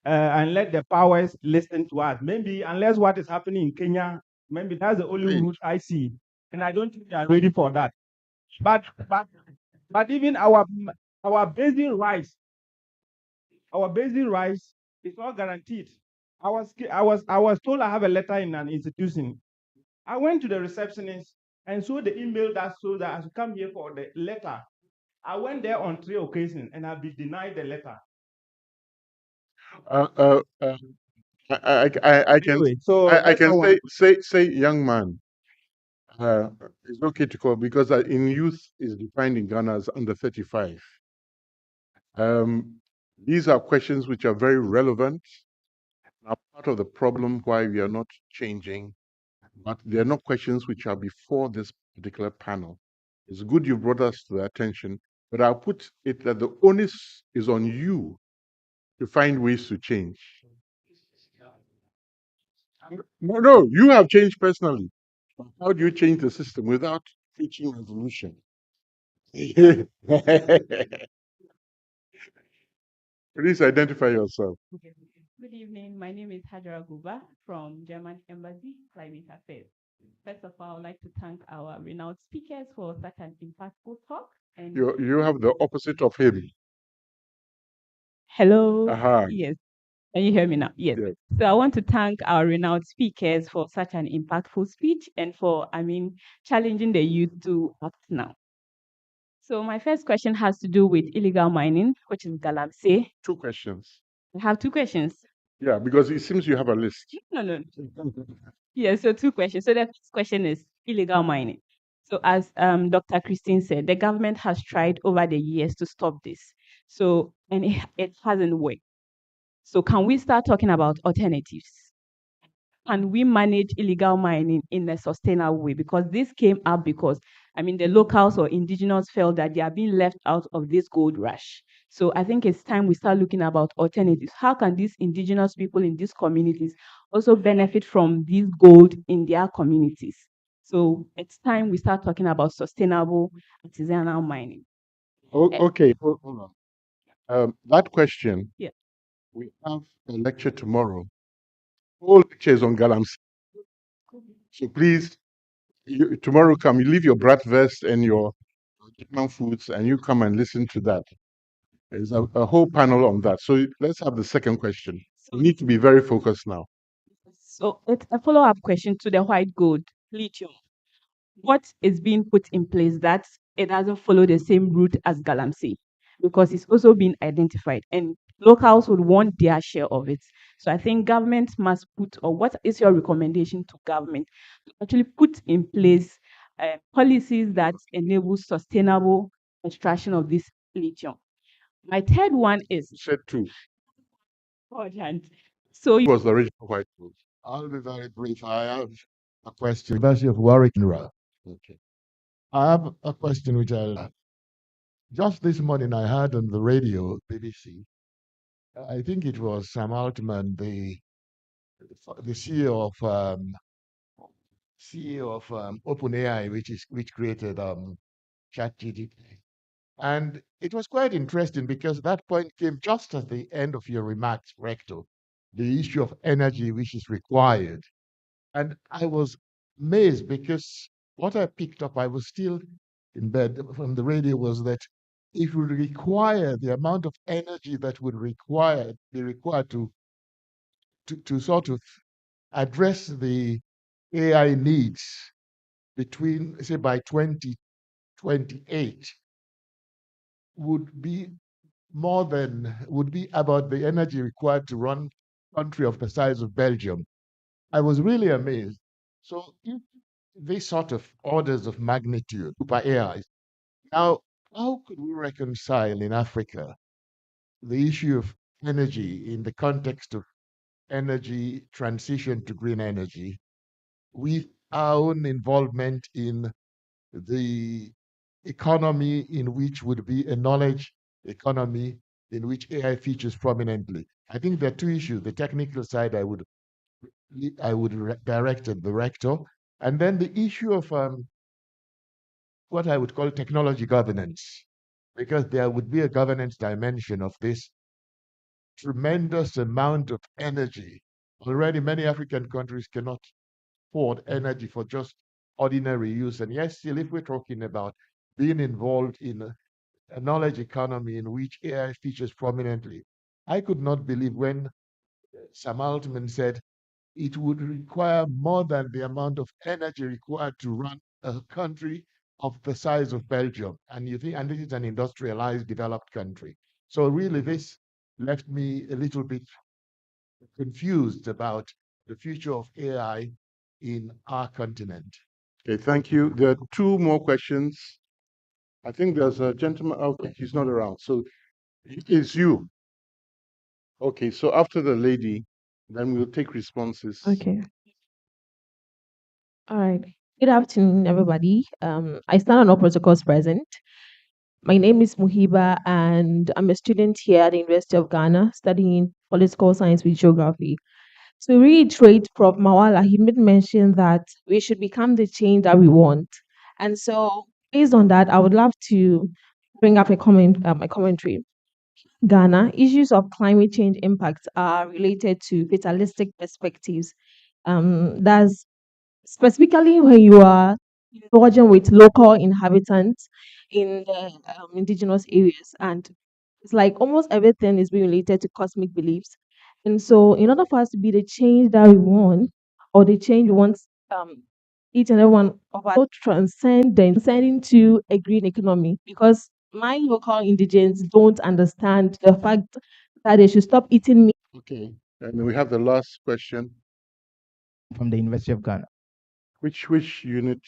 and let the powers listen to us. Maybe unless what is happening in Kenya, maybe that's the only route I see, and I don't think they are ready for that. But even our basic rights, is not guaranteed. I was told I have a letter in an institution. I went to the receptionist and saw the email that shows that I should come here for the letter. I went there on 3 occasions and I've been denied the letter. I can Anyway, so I that's can not one. say young man. It's okay to call because in youth is defined in Ghana as under 35. These are questions which are very relevant, are part of the problem why we are not changing, but they're not questions which are before this particular panel. It's good you brought us to the attention, but I'll put it that the onus is on you to find ways to change. No, you have changed personally. How do you change the system without preaching revolution? Please identify yourself. Okay. Good evening. My name is Hajara Guba from German Embassy Climate Affairs. First of all, I would like to thank our renowned speakers for such an impactful talk. And You have the opposite of him. hello. Aha. Yes. Can you hear me now? Yes. Yes. So I want to thank our renowned speakers for such an impactful speech and for, challenging the youth to act now. So my first question has to do with illegal mining, which is Galamsey. 2 questions. I have 2 questions. Yeah, because it seems you have a list. No. Yeah, so 2 questions. So the first question is illegal mining. So as Dr. Christine said, the government has tried over the years to stop this. So, and it hasn't worked. So can we start talking about alternatives? Can we manage illegal mining in a sustainable way? Because this came up because, the locals or indigenous felt that they are being left out of this gold rush. So I think it's time we start looking about alternatives. How can these indigenous people in these communities also benefit from this gold in their communities? So it's time we start talking about sustainable artisanal mining. Okay, hold on. That question, Yeah. we have a lecture tomorrow. All lectures on Galamsey. So please, tomorrow come, you leave your bratwurst and your German foods and you come and listen to that. There's a whole panel on that. So let's have the second question. We need to be very focused now. So it's a follow-up question to the white gold, lithium. What is being put in place that it doesn't follow the same route as Galamsey? Because it's also been identified and locals would want their share of it. So I think government must put, or what is your recommendation to government to actually put in place policies that enable sustainable extraction of this lithium? My third one is You said two. important. So It was the original white book. I'll be very brief. I have a question. University of Warwick, UNRA. Okay. I have a question which I just this morning I heard on the radio, BBC. I think it was Sam Altman, the CEO of OpenAI, which created ChatGPT. And it was quite interesting because that point came just at the end of your remarks, Rector, the issue of energy which is required. And I was amazed because what I picked up, I was still in bed from the radio, was that it would require the amount of energy that would be required to sort of address the AI needs between, say, by 2028 would be would be about the energy required to run a country of the size of Belgium. I was really amazed. So if these sort of orders of magnitude super AIs, now how could we reconcile in Africa the issue of energy in the context of energy transition to green energy with our own involvement in the economy in which would be a knowledge economy in which AI features prominently. I think there are two issues. The technical side, I would direct at the rector, and then the issue of what I would call technology governance, because there would be a governance dimension of this tremendous amount of energy. Already, many African countries cannot afford energy for just ordinary use. And yes, still, if we're talking about being involved in a knowledge economy in which AI features prominently, I could not believe when Sam Altman said it would require more than the amount of energy required to run a country of the size of Belgium. And you think, and this is an industrialized, developed country. So really, this left me a little bit confused about the future of AI in our continent. Okay, thank you. There are two more questions. I think there's a gentleman. Okay, he's not around. So it's you. Okay, so after the lady, then we'll take responses. Okay. All right. Good afternoon, everybody. I stand on all protocols present. My name is Muhiba, and I'm a student here at the University of Ghana studying political science with geography. To reiterate Prof. Mawala, he made mention that we should become the change that we want. And so, based on that, I would love to bring up a commentary. Ghana, issues of climate change impacts are related to fatalistic perspectives. That's specifically when you are indulging with local inhabitants in the indigenous areas. And it's like almost everything is being related to cosmic beliefs. And so, in order for us to be the change that we want, or the change we want each and every one of us to transcend into a green economy, because my local indigens don't understand the fact that they should stop eating meat. Okay, and we have the last question. From the University of Ghana. Which unit?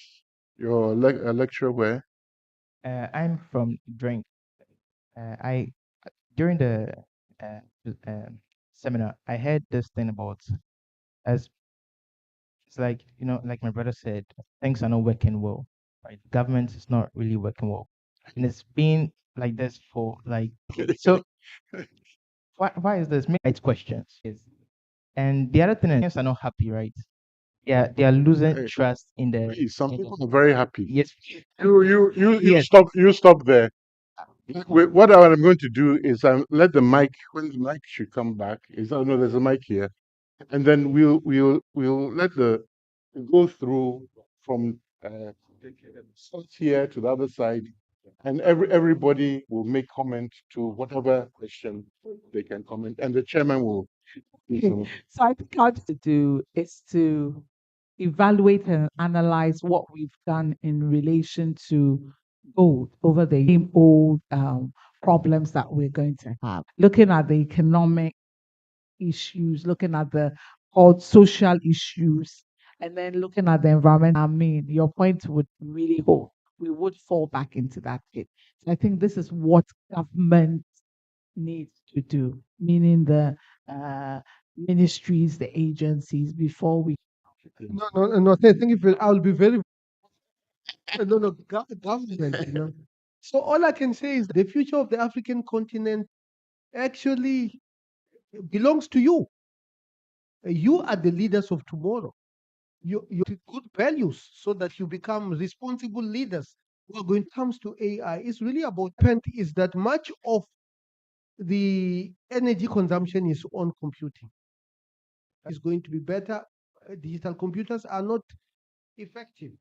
Your lecture where? I'm from Drink. I during the uh, seminar, I heard this thing about as it's like like my brother said, things are not working well. Right, government is not really working well, and it's been like this for like so. Why is this? Make right questions. Yes. And the other thing is, are not happy, right? Yeah, they are losing Hey, trust in the. hey, some people are very happy. Yes. You Yes. stop there. What I'm going to do is let the mic, when the mic should come back, is oh no, there's a mic here, and then we'll let the go through from start here to the other side, and everybody will make comment to whatever question they can comment, and the chairman will do some. So I think what to do is to evaluate and analyze what we've done in relation to gold over the same old problems that we're going to have. Looking at the economic issues, looking at the called social issues, and then looking at the environment. I mean, your point would really hold. We would fall back into that pit. So I think this is what government needs to do, meaning the ministries, the agencies, before we. No. Thank you. I'll be very. No, government. So all I can say is the future of the African continent actually belongs to you. You are the leaders of tomorrow. You good values so that you become responsible leaders. Well, when it comes to AI, it's really about is that much of the energy consumption is on computing. It's going to be better. Digital computers are not effective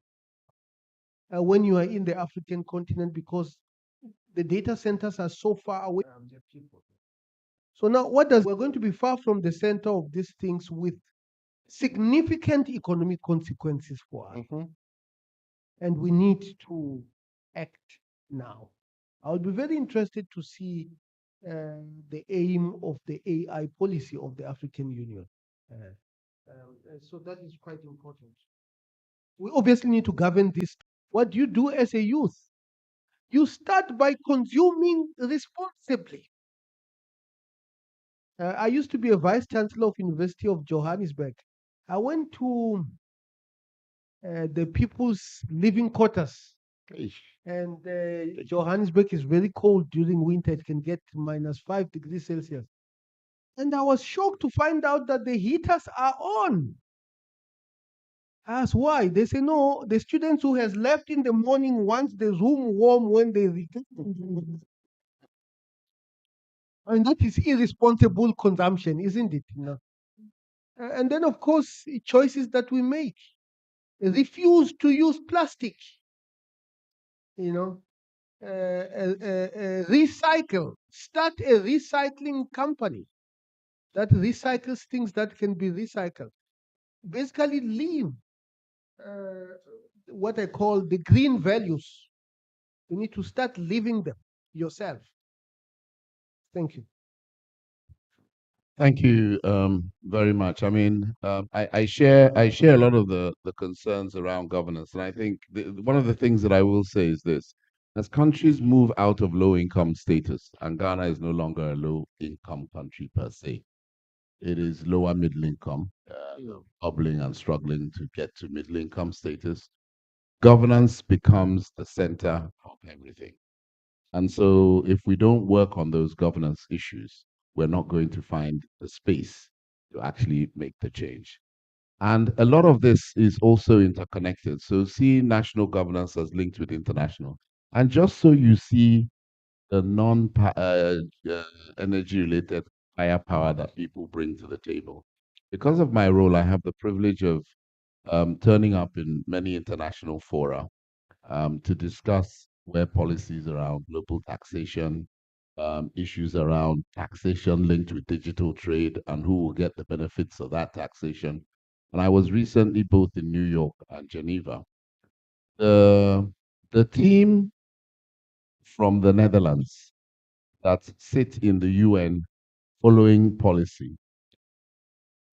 when you are in the African continent because the data centers are so far away from the people. So now, we're going to be far from the center of these things with significant economic consequences for us. And we need to act now. I would be very interested to see the aim of the AI policy of the African Union. So that is quite important. We obviously need to govern this. What do you do as a youth? You start by consuming responsibly. I used to be a vice chancellor of University of Johannesburg. I went to the people's living quarters. And Johannesburg is very cold during winter. It can get -5 degrees Celsius. And I was shocked to find out that the heaters are on. I asked why. They say no, the students who has left in the morning wants the room warm when they return. And that is irresponsible consumption, isn't it? And then, of course, choices that we make. Refuse to use plastic. Recycle. Start a recycling company that recycles things that can be recycled. Basically, leave what I call the green values. You need to start living them yourself. Thank you. Thank you very much. I mean, I share a lot of the concerns around governance, and I think one of the things that I will say is this: as countries move out of low income status, and Ghana is no longer a low income country per se, it is lower middle income, hobbling and struggling to get to middle income status. Governance becomes the center of everything. And so, if we don't work on those governance issues, we're not going to find the space to actually make the change. And a lot of this is also interconnected. So, see national governance as linked with international. And just so you see the non energy related firepower that people bring to the table. Because of my role, I have the privilege of turning up in many international fora to discuss where policies around global taxation, issues around taxation linked with digital trade, and who will get the benefits of that taxation. And I was recently both in New York and Geneva. The team from the Netherlands that sit in the UN following policy,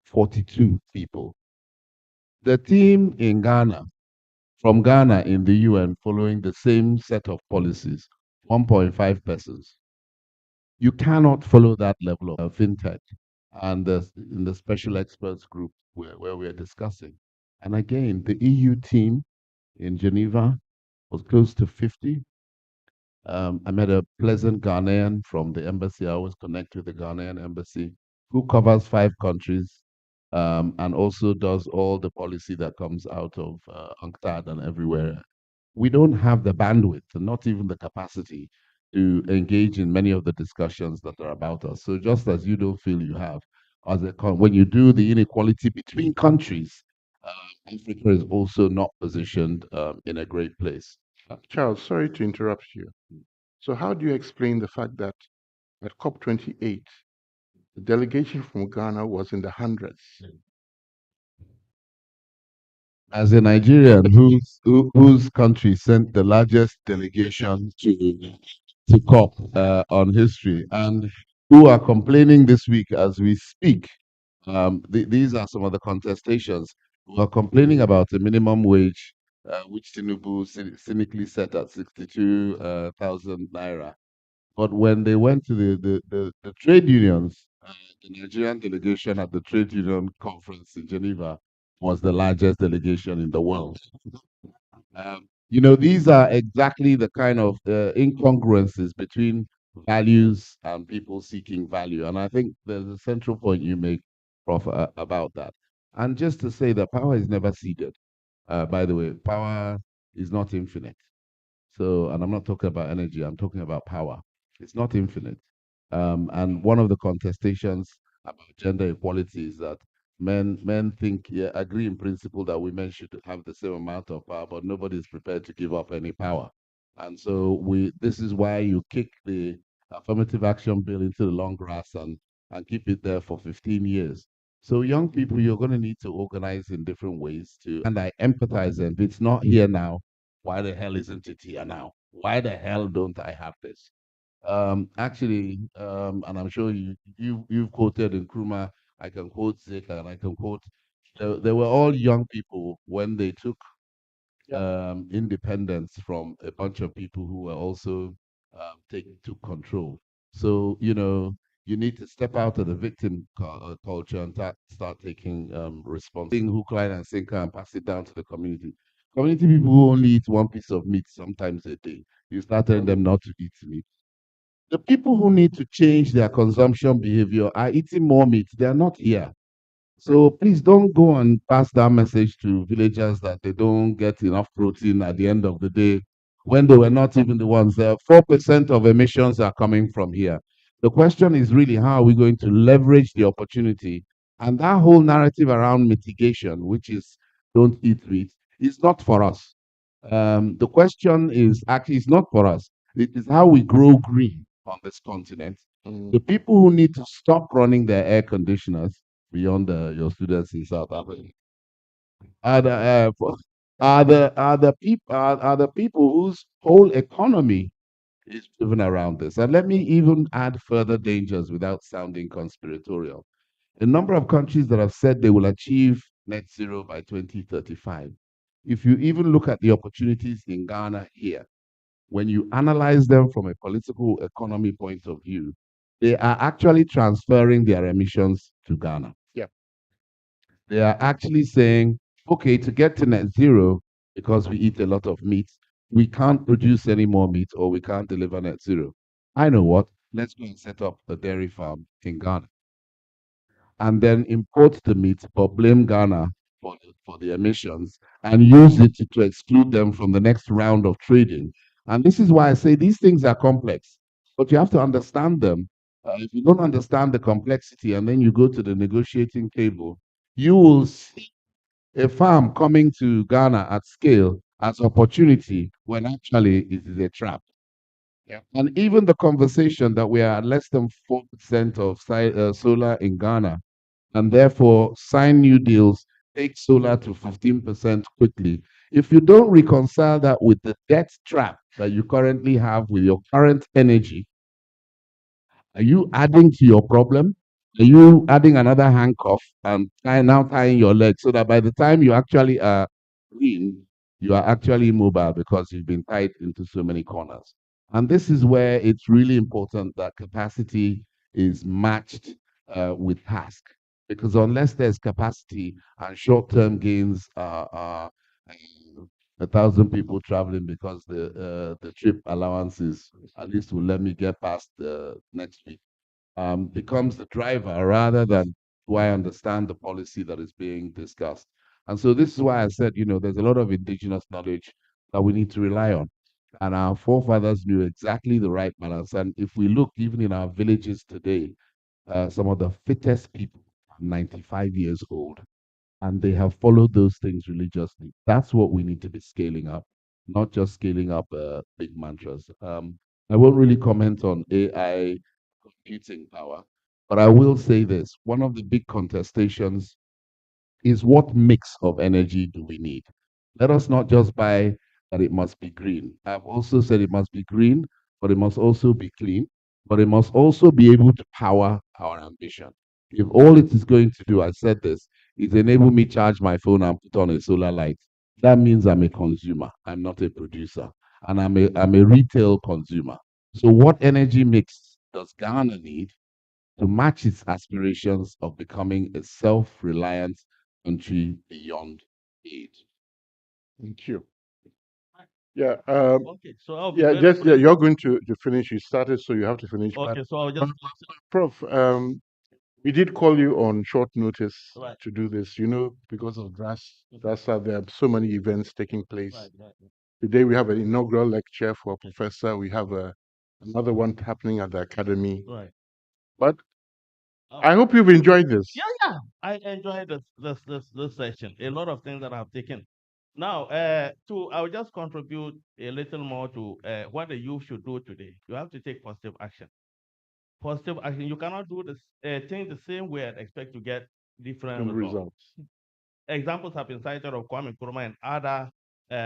42 people. The team in Ghana, from Ghana in the UN following the same set of policies, 1.5 persons. You cannot follow that level of fintech. And in the special experts group where we're discussing. And again, the EU team in Geneva was close to 50. I met a pleasant Ghanaian from the embassy. I always connect with the Ghanaian embassy, who covers 5 countries and also does all the policy that comes out of UNCTAD and everywhere. We don't have the bandwidth and not even the capacity to engage in many of the discussions that are about us. So just as you don't feel you have, when you do the inequality between countries, Africa is also not positioned in a great place. Charles, sorry to interrupt you. So, how do you explain the fact that at COP28, the delegation from Ghana was in the hundreds? As a Nigerian whose country sent the largest delegation to COP on history, and who are complaining this week as we speak. These are some of the contestations. We are complaining about the minimum wage, which Tinubu cynically set at 62,000 naira. But when they went to the trade unions, the Nigerian delegation at the trade union conference in Geneva was the largest delegation in the world. These are exactly the kind of incongruences between values and people seeking value. And I think there's a central point you make, Prof, about that. And just to say that power is never ceded. By the way, power is not infinite. So, and I'm not talking about energy, I'm talking about power. It's not infinite. And one of the contestations about gender equality is that men think, yeah, agree in principle that women should have the same amount of power, but nobody is prepared to give up any power. And so this is why you kick the affirmative action bill into the long grass and keep it there for 15 years. So young people, you're going to need to organize in different ways and I empathize. And if it's not here now, why the hell isn't it here now? Why the hell don't I have this? And I'm sure you've quoted Nkrumah. I can quote Zik, and I can quote. They were all young people when they took independence from a bunch of people who were also took control. So you need to step out of the victim culture and start taking responsibility. Hook, line, and sinker, and pass it down to the community. Community people who only eat one piece of meat sometimes a day. You start telling them not to eat meat. The people who need to change their consumption behavior are eating more meat. They are not here. So please don't go and pass that message to villagers that they don't get enough protein at the end of the day when they were not even the ones there. 4% of emissions are coming from here. The question is really how are we going to leverage the opportunity? And that whole narrative around mitigation, which is don't eat meat, is not for us. The question is actually it's not for us. It is how we grow green on this continent. The people who need to stop running their air conditioners beyond your students in South Africa are the people whose whole economy is driven around this. And let me even add further dangers without sounding conspiratorial. A number of countries that have said they will achieve net zero by 2035. If you even look at the opportunities in Ghana here, when you analyze them from a political economy point of view, they are actually transferring their emissions to Ghana. Yeah. They are actually saying, okay, to get to net zero, because we eat a lot of meat, we can't produce any more meat or we can't deliver net zero. I know what, let's go and set up a dairy farm in Ghana and then import the meat, but blame Ghana for the emissions and use it to exclude them from the next round of trading. And this is why I say these things are complex, but you have to understand them. If you don't understand the complexity and then you go to the negotiating table, you will see a farm coming to Ghana at scale as opportunity when actually it is a trap. Yeah. And even the conversation that we are less than 4% of solar in Ghana, and therefore sign new deals, take solar to 15% quickly. If you don't reconcile that with the debt trap that you currently have with your current energy, are you adding to your problem? Are you adding another handcuff and now tying your leg so that by the time you actually are green, you are actually mobile because you've been tied into so many corners? And this is where it's really important that capacity is matched with task. Because unless there's capacity and short term gains are 1,000 people traveling because the trip allowances at least will let me get past next week becomes the driver rather than do I understand the policy that is being discussed. And so this is why I said, there's a lot of indigenous knowledge that we need to rely on. And our forefathers knew exactly the right balance. And if we look even in our villages today, some of the fittest people are 95 years old and they have followed those things religiously. That's what we need to be scaling up, not just scaling up big mantras. I won't really comment on AI computing power, but I will say this. One of the big contestations is what mix of energy do we need? Let us not just buy that it must be green. I've also said it must be green, but it must also be clean, but it must also be able to power our ambition. If all it is going to do, I said this, is enable me charge my phone and put on a solar light, that means I'm a consumer. I'm not a producer. And I'm a retail consumer. So, what energy mix does Ghana need to match its aspirations of becoming a self reliant country beyond aid? Thank you. Yeah. Okay, so I'll be Yeah. very Just brief. you're going to finish. You started, so you have to finish. But Okay, so I'll just Prof, we did call you on short notice right, to do this. You know, because of DRASA, there are so many events taking place. right. Today we have an inaugural lecture for a professor. We have another one happening at the academy. Right. But Oh, I hope you've enjoyed this. yeah. I enjoyed this session. A lot of things that I've taken. Now, I'll just contribute a little more to what the youth should do today. You have to take positive action. Positive action. You cannot do this thing the same way and expect to get different results. Examples have been cited of Kwame Nkrumah and other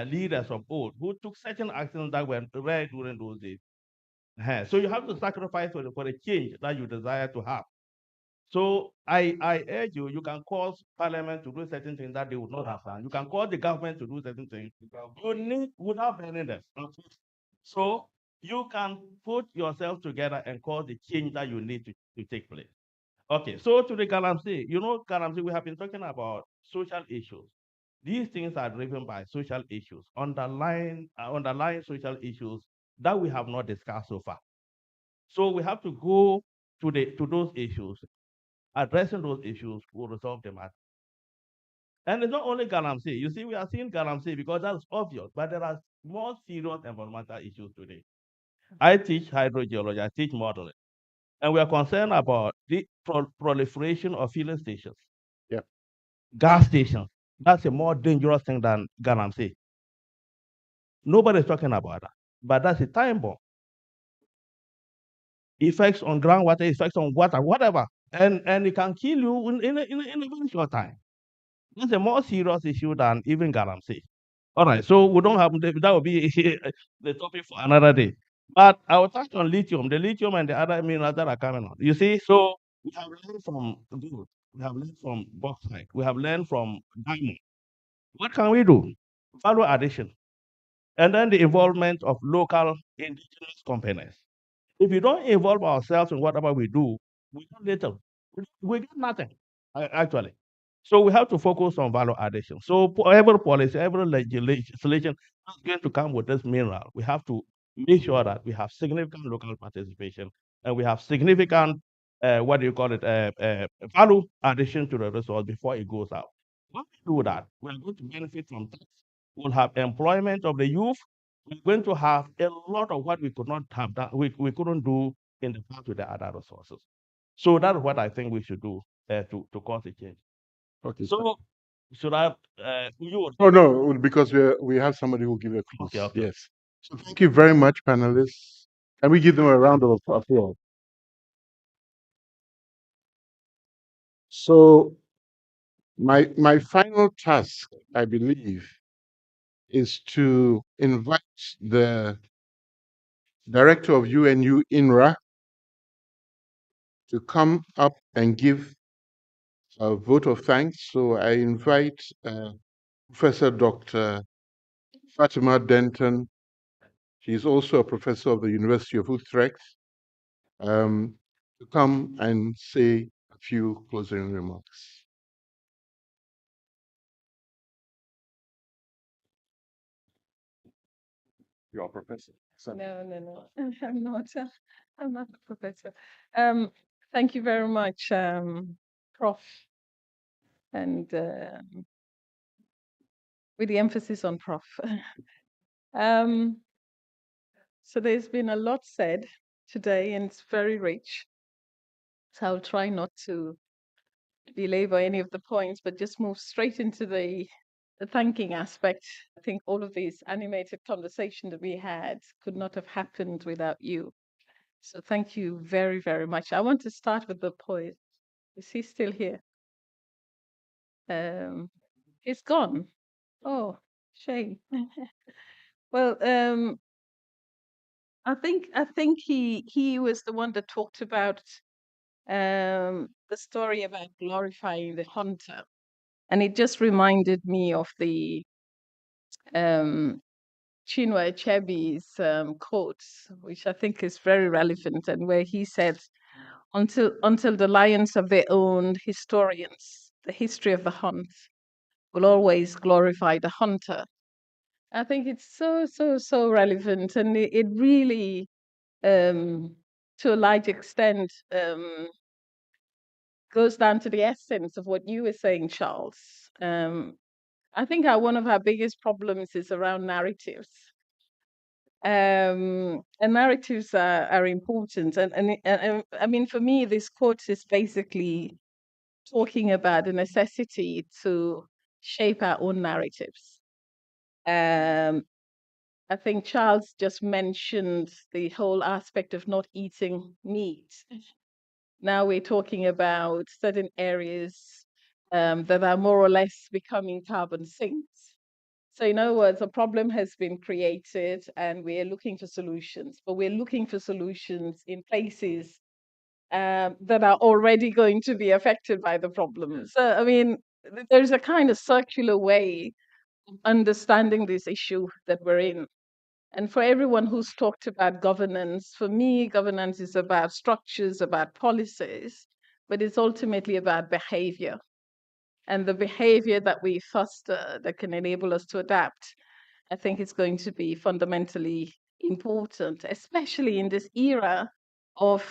leaders of old who took certain actions that were rare during those days. So you have to sacrifice for the change that you desire to have. So I urge you, you can cause parliament to do certain things that they would not have done. You can call the government to do certain things. You need without burning them. So you can put yourself together and cause the change that you need to take place. Okay, so to the Galamsey, Galamsey, we have been talking about social issues. These things are driven by social issues, underlying social issues that we have not discussed so far. So we have to go to those issues. Addressing those issues will resolve the matter. And it's not only Galamsey. You see, we are seeing Galamsey because that's obvious, but there are more serious environmental issues today. I teach hydrogeology, I teach modeling, and we are concerned about the proliferation of filling stations, Yeah. gas stations. That's a more dangerous thing than Galamsey. Nobody's talking about that, but that's a time bomb. Effects on groundwater, effects on water, whatever, and it can kill you in a very short time. That's a more serious issue than even Galamsey. All right, so we don't have that will be the topic for another day. But I will touch on lithium, the lithium and the other minerals that are coming on. You see, so we have learned from gold, we have learned from bauxite, we have learned from diamond. What can we do? Value addition, and then the involvement of local indigenous companies. If we don't involve ourselves in whatever we do, we do little. We get nothing, actually. So we have to focus on value addition. So every policy, every legislation is going to come with this mineral. We have to make sure that we have significant local participation and we have significant, what do you call it, value addition to the resource before it goes out. When we do that, we are going to benefit from tax. We'll have employment of the youth. We're going to have a lot of what we could not have done, we couldn't do in the past with the other resources. So that's what I think we should do to cause a change. Okay. So should I? You Oh no, because we have somebody who will give a close. Okay. Yes. So thank you very much, panelists. Can we give them a round of applause? So my final task, I believe, is to invite the director of UNU-INRA to come up and give a vote of thanks. So I invite Professor Dr. Fatima Denton. She's also a professor of the University of Utrecht, to come and say a few closing remarks. You're a professor. No. I'm not. I'm not a professor. Thank you very much, Prof. And with the emphasis on Prof. So there's been a lot said today, and it's very rich. So I'll try not to belabor any of the points, but just move straight into the thanking aspect. I think all of these animated conversation that we had could not have happened without you. So thank you very, very much. I want to start with the poet. Is he still here? He's gone. Oh, shame. Well, I think he was the one that talked about the story about glorifying the hunter, and it just reminded me of the Chinua Achebe's quote, which I think is very relevant, and where he said, until the lions have their own historians, the history of the hunt will always glorify the hunter. I think it's so relevant, and it really, to a large extent, goes down to the essence of what you were saying, Charles. I think one of our biggest problems is around narratives. And narratives are important. And I mean, for me, this quote is basically talking about the necessity to shape our own narratives. I think Charles just mentioned the whole aspect of not eating meat. Now we're talking about certain areas that are more or less becoming carbon sinks. So, in other words, a problem has been created and we're looking for solutions, but we're looking for solutions in places that are already going to be affected by the problem. So, I mean, there's a kind of circular way of understanding this issue that we're in. And for everyone who's talked about governance, for me, governance is about structures, about policies, but it's ultimately about behavior. And the behavior that we foster that can enable us to adapt, I think it's going to be fundamentally important, especially in this era of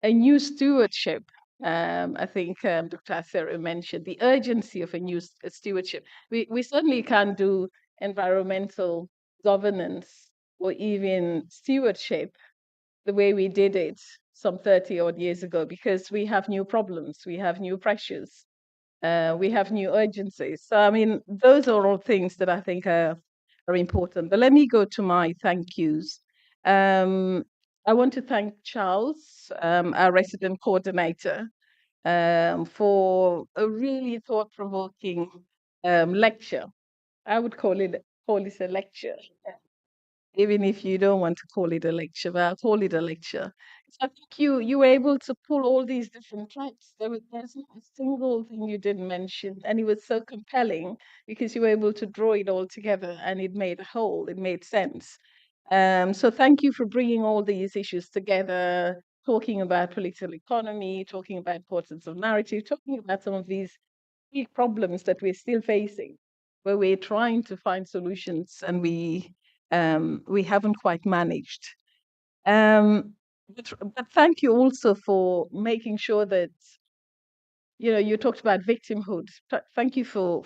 a new stewardship. I think Dr. Asero mentioned the urgency of a new stewardship. We certainly can't do environmental governance or even stewardship the way we did it some 30 odd years ago, because we have new problems, we have new pressures, we have new urgencies. So, I mean, those are all things that I think are important. But let me go to my thank yous. I want to thank Charles, our resident coordinator, for a really thought-provoking lecture. I would call it a lecture, even if you don't want to call it a lecture, but I'll call it a lecture. So I think you were able to pull all these different threads. There's not a single thing you didn't mention, and it was so compelling because you were able to draw it all together, and it made a whole. It made sense. So thank you for bringing all these issues together, talking about political economy, talking about importance of narrative, talking about some of these big problems that we're still facing, where we're trying to find solutions and we haven't quite managed. But thank you also for making sure that, you know, you talked about victimhood. Thank you for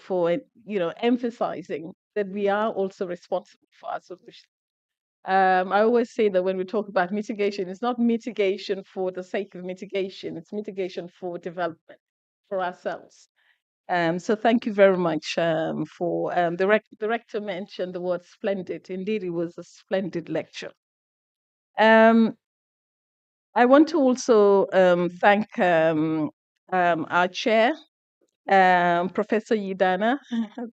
emphasizing that we are also responsible for our solution. I always say that when we talk about mitigation, it's not mitigation for the sake of mitigation, it's mitigation for development for ourselves. So thank you very much for the rector mentioned the word splendid. Indeed, it was a splendid lecture. I want to also thank our chair, Professor Yidana.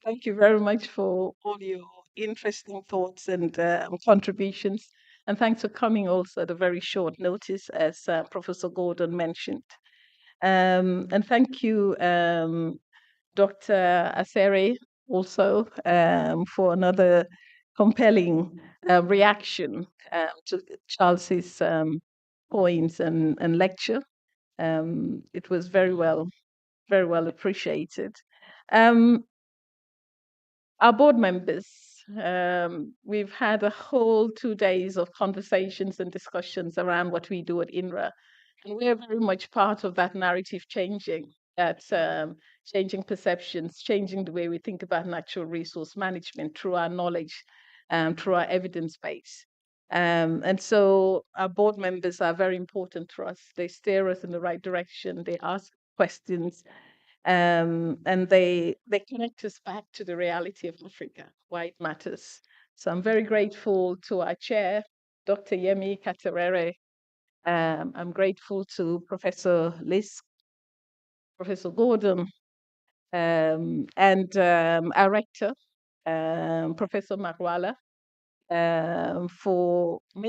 Thank you very much for all your interesting thoughts and contributions. And thanks for coming also at a very short notice, as Professor Gordon mentioned. And thank you, Dr. Asere, also for another compelling reaction to Charles's points and lecture. It was very well appreciated. Our board members, we've had a whole 2 days of conversations and discussions around what we do at INRA. And we're very much part of that narrative changing, that changing perceptions, changing the way we think about natural resource management through our knowledge, through our evidence base. And so our board members are very important to us. They steer us in the right direction. They ask questions, and they connect us back to the reality of Africa, why it matters. So I'm very grateful to our chair, Dr. Yemi Katerere. I'm grateful to Professor Lisk, Professor Gordon, and our rector, Professor Marwala, for making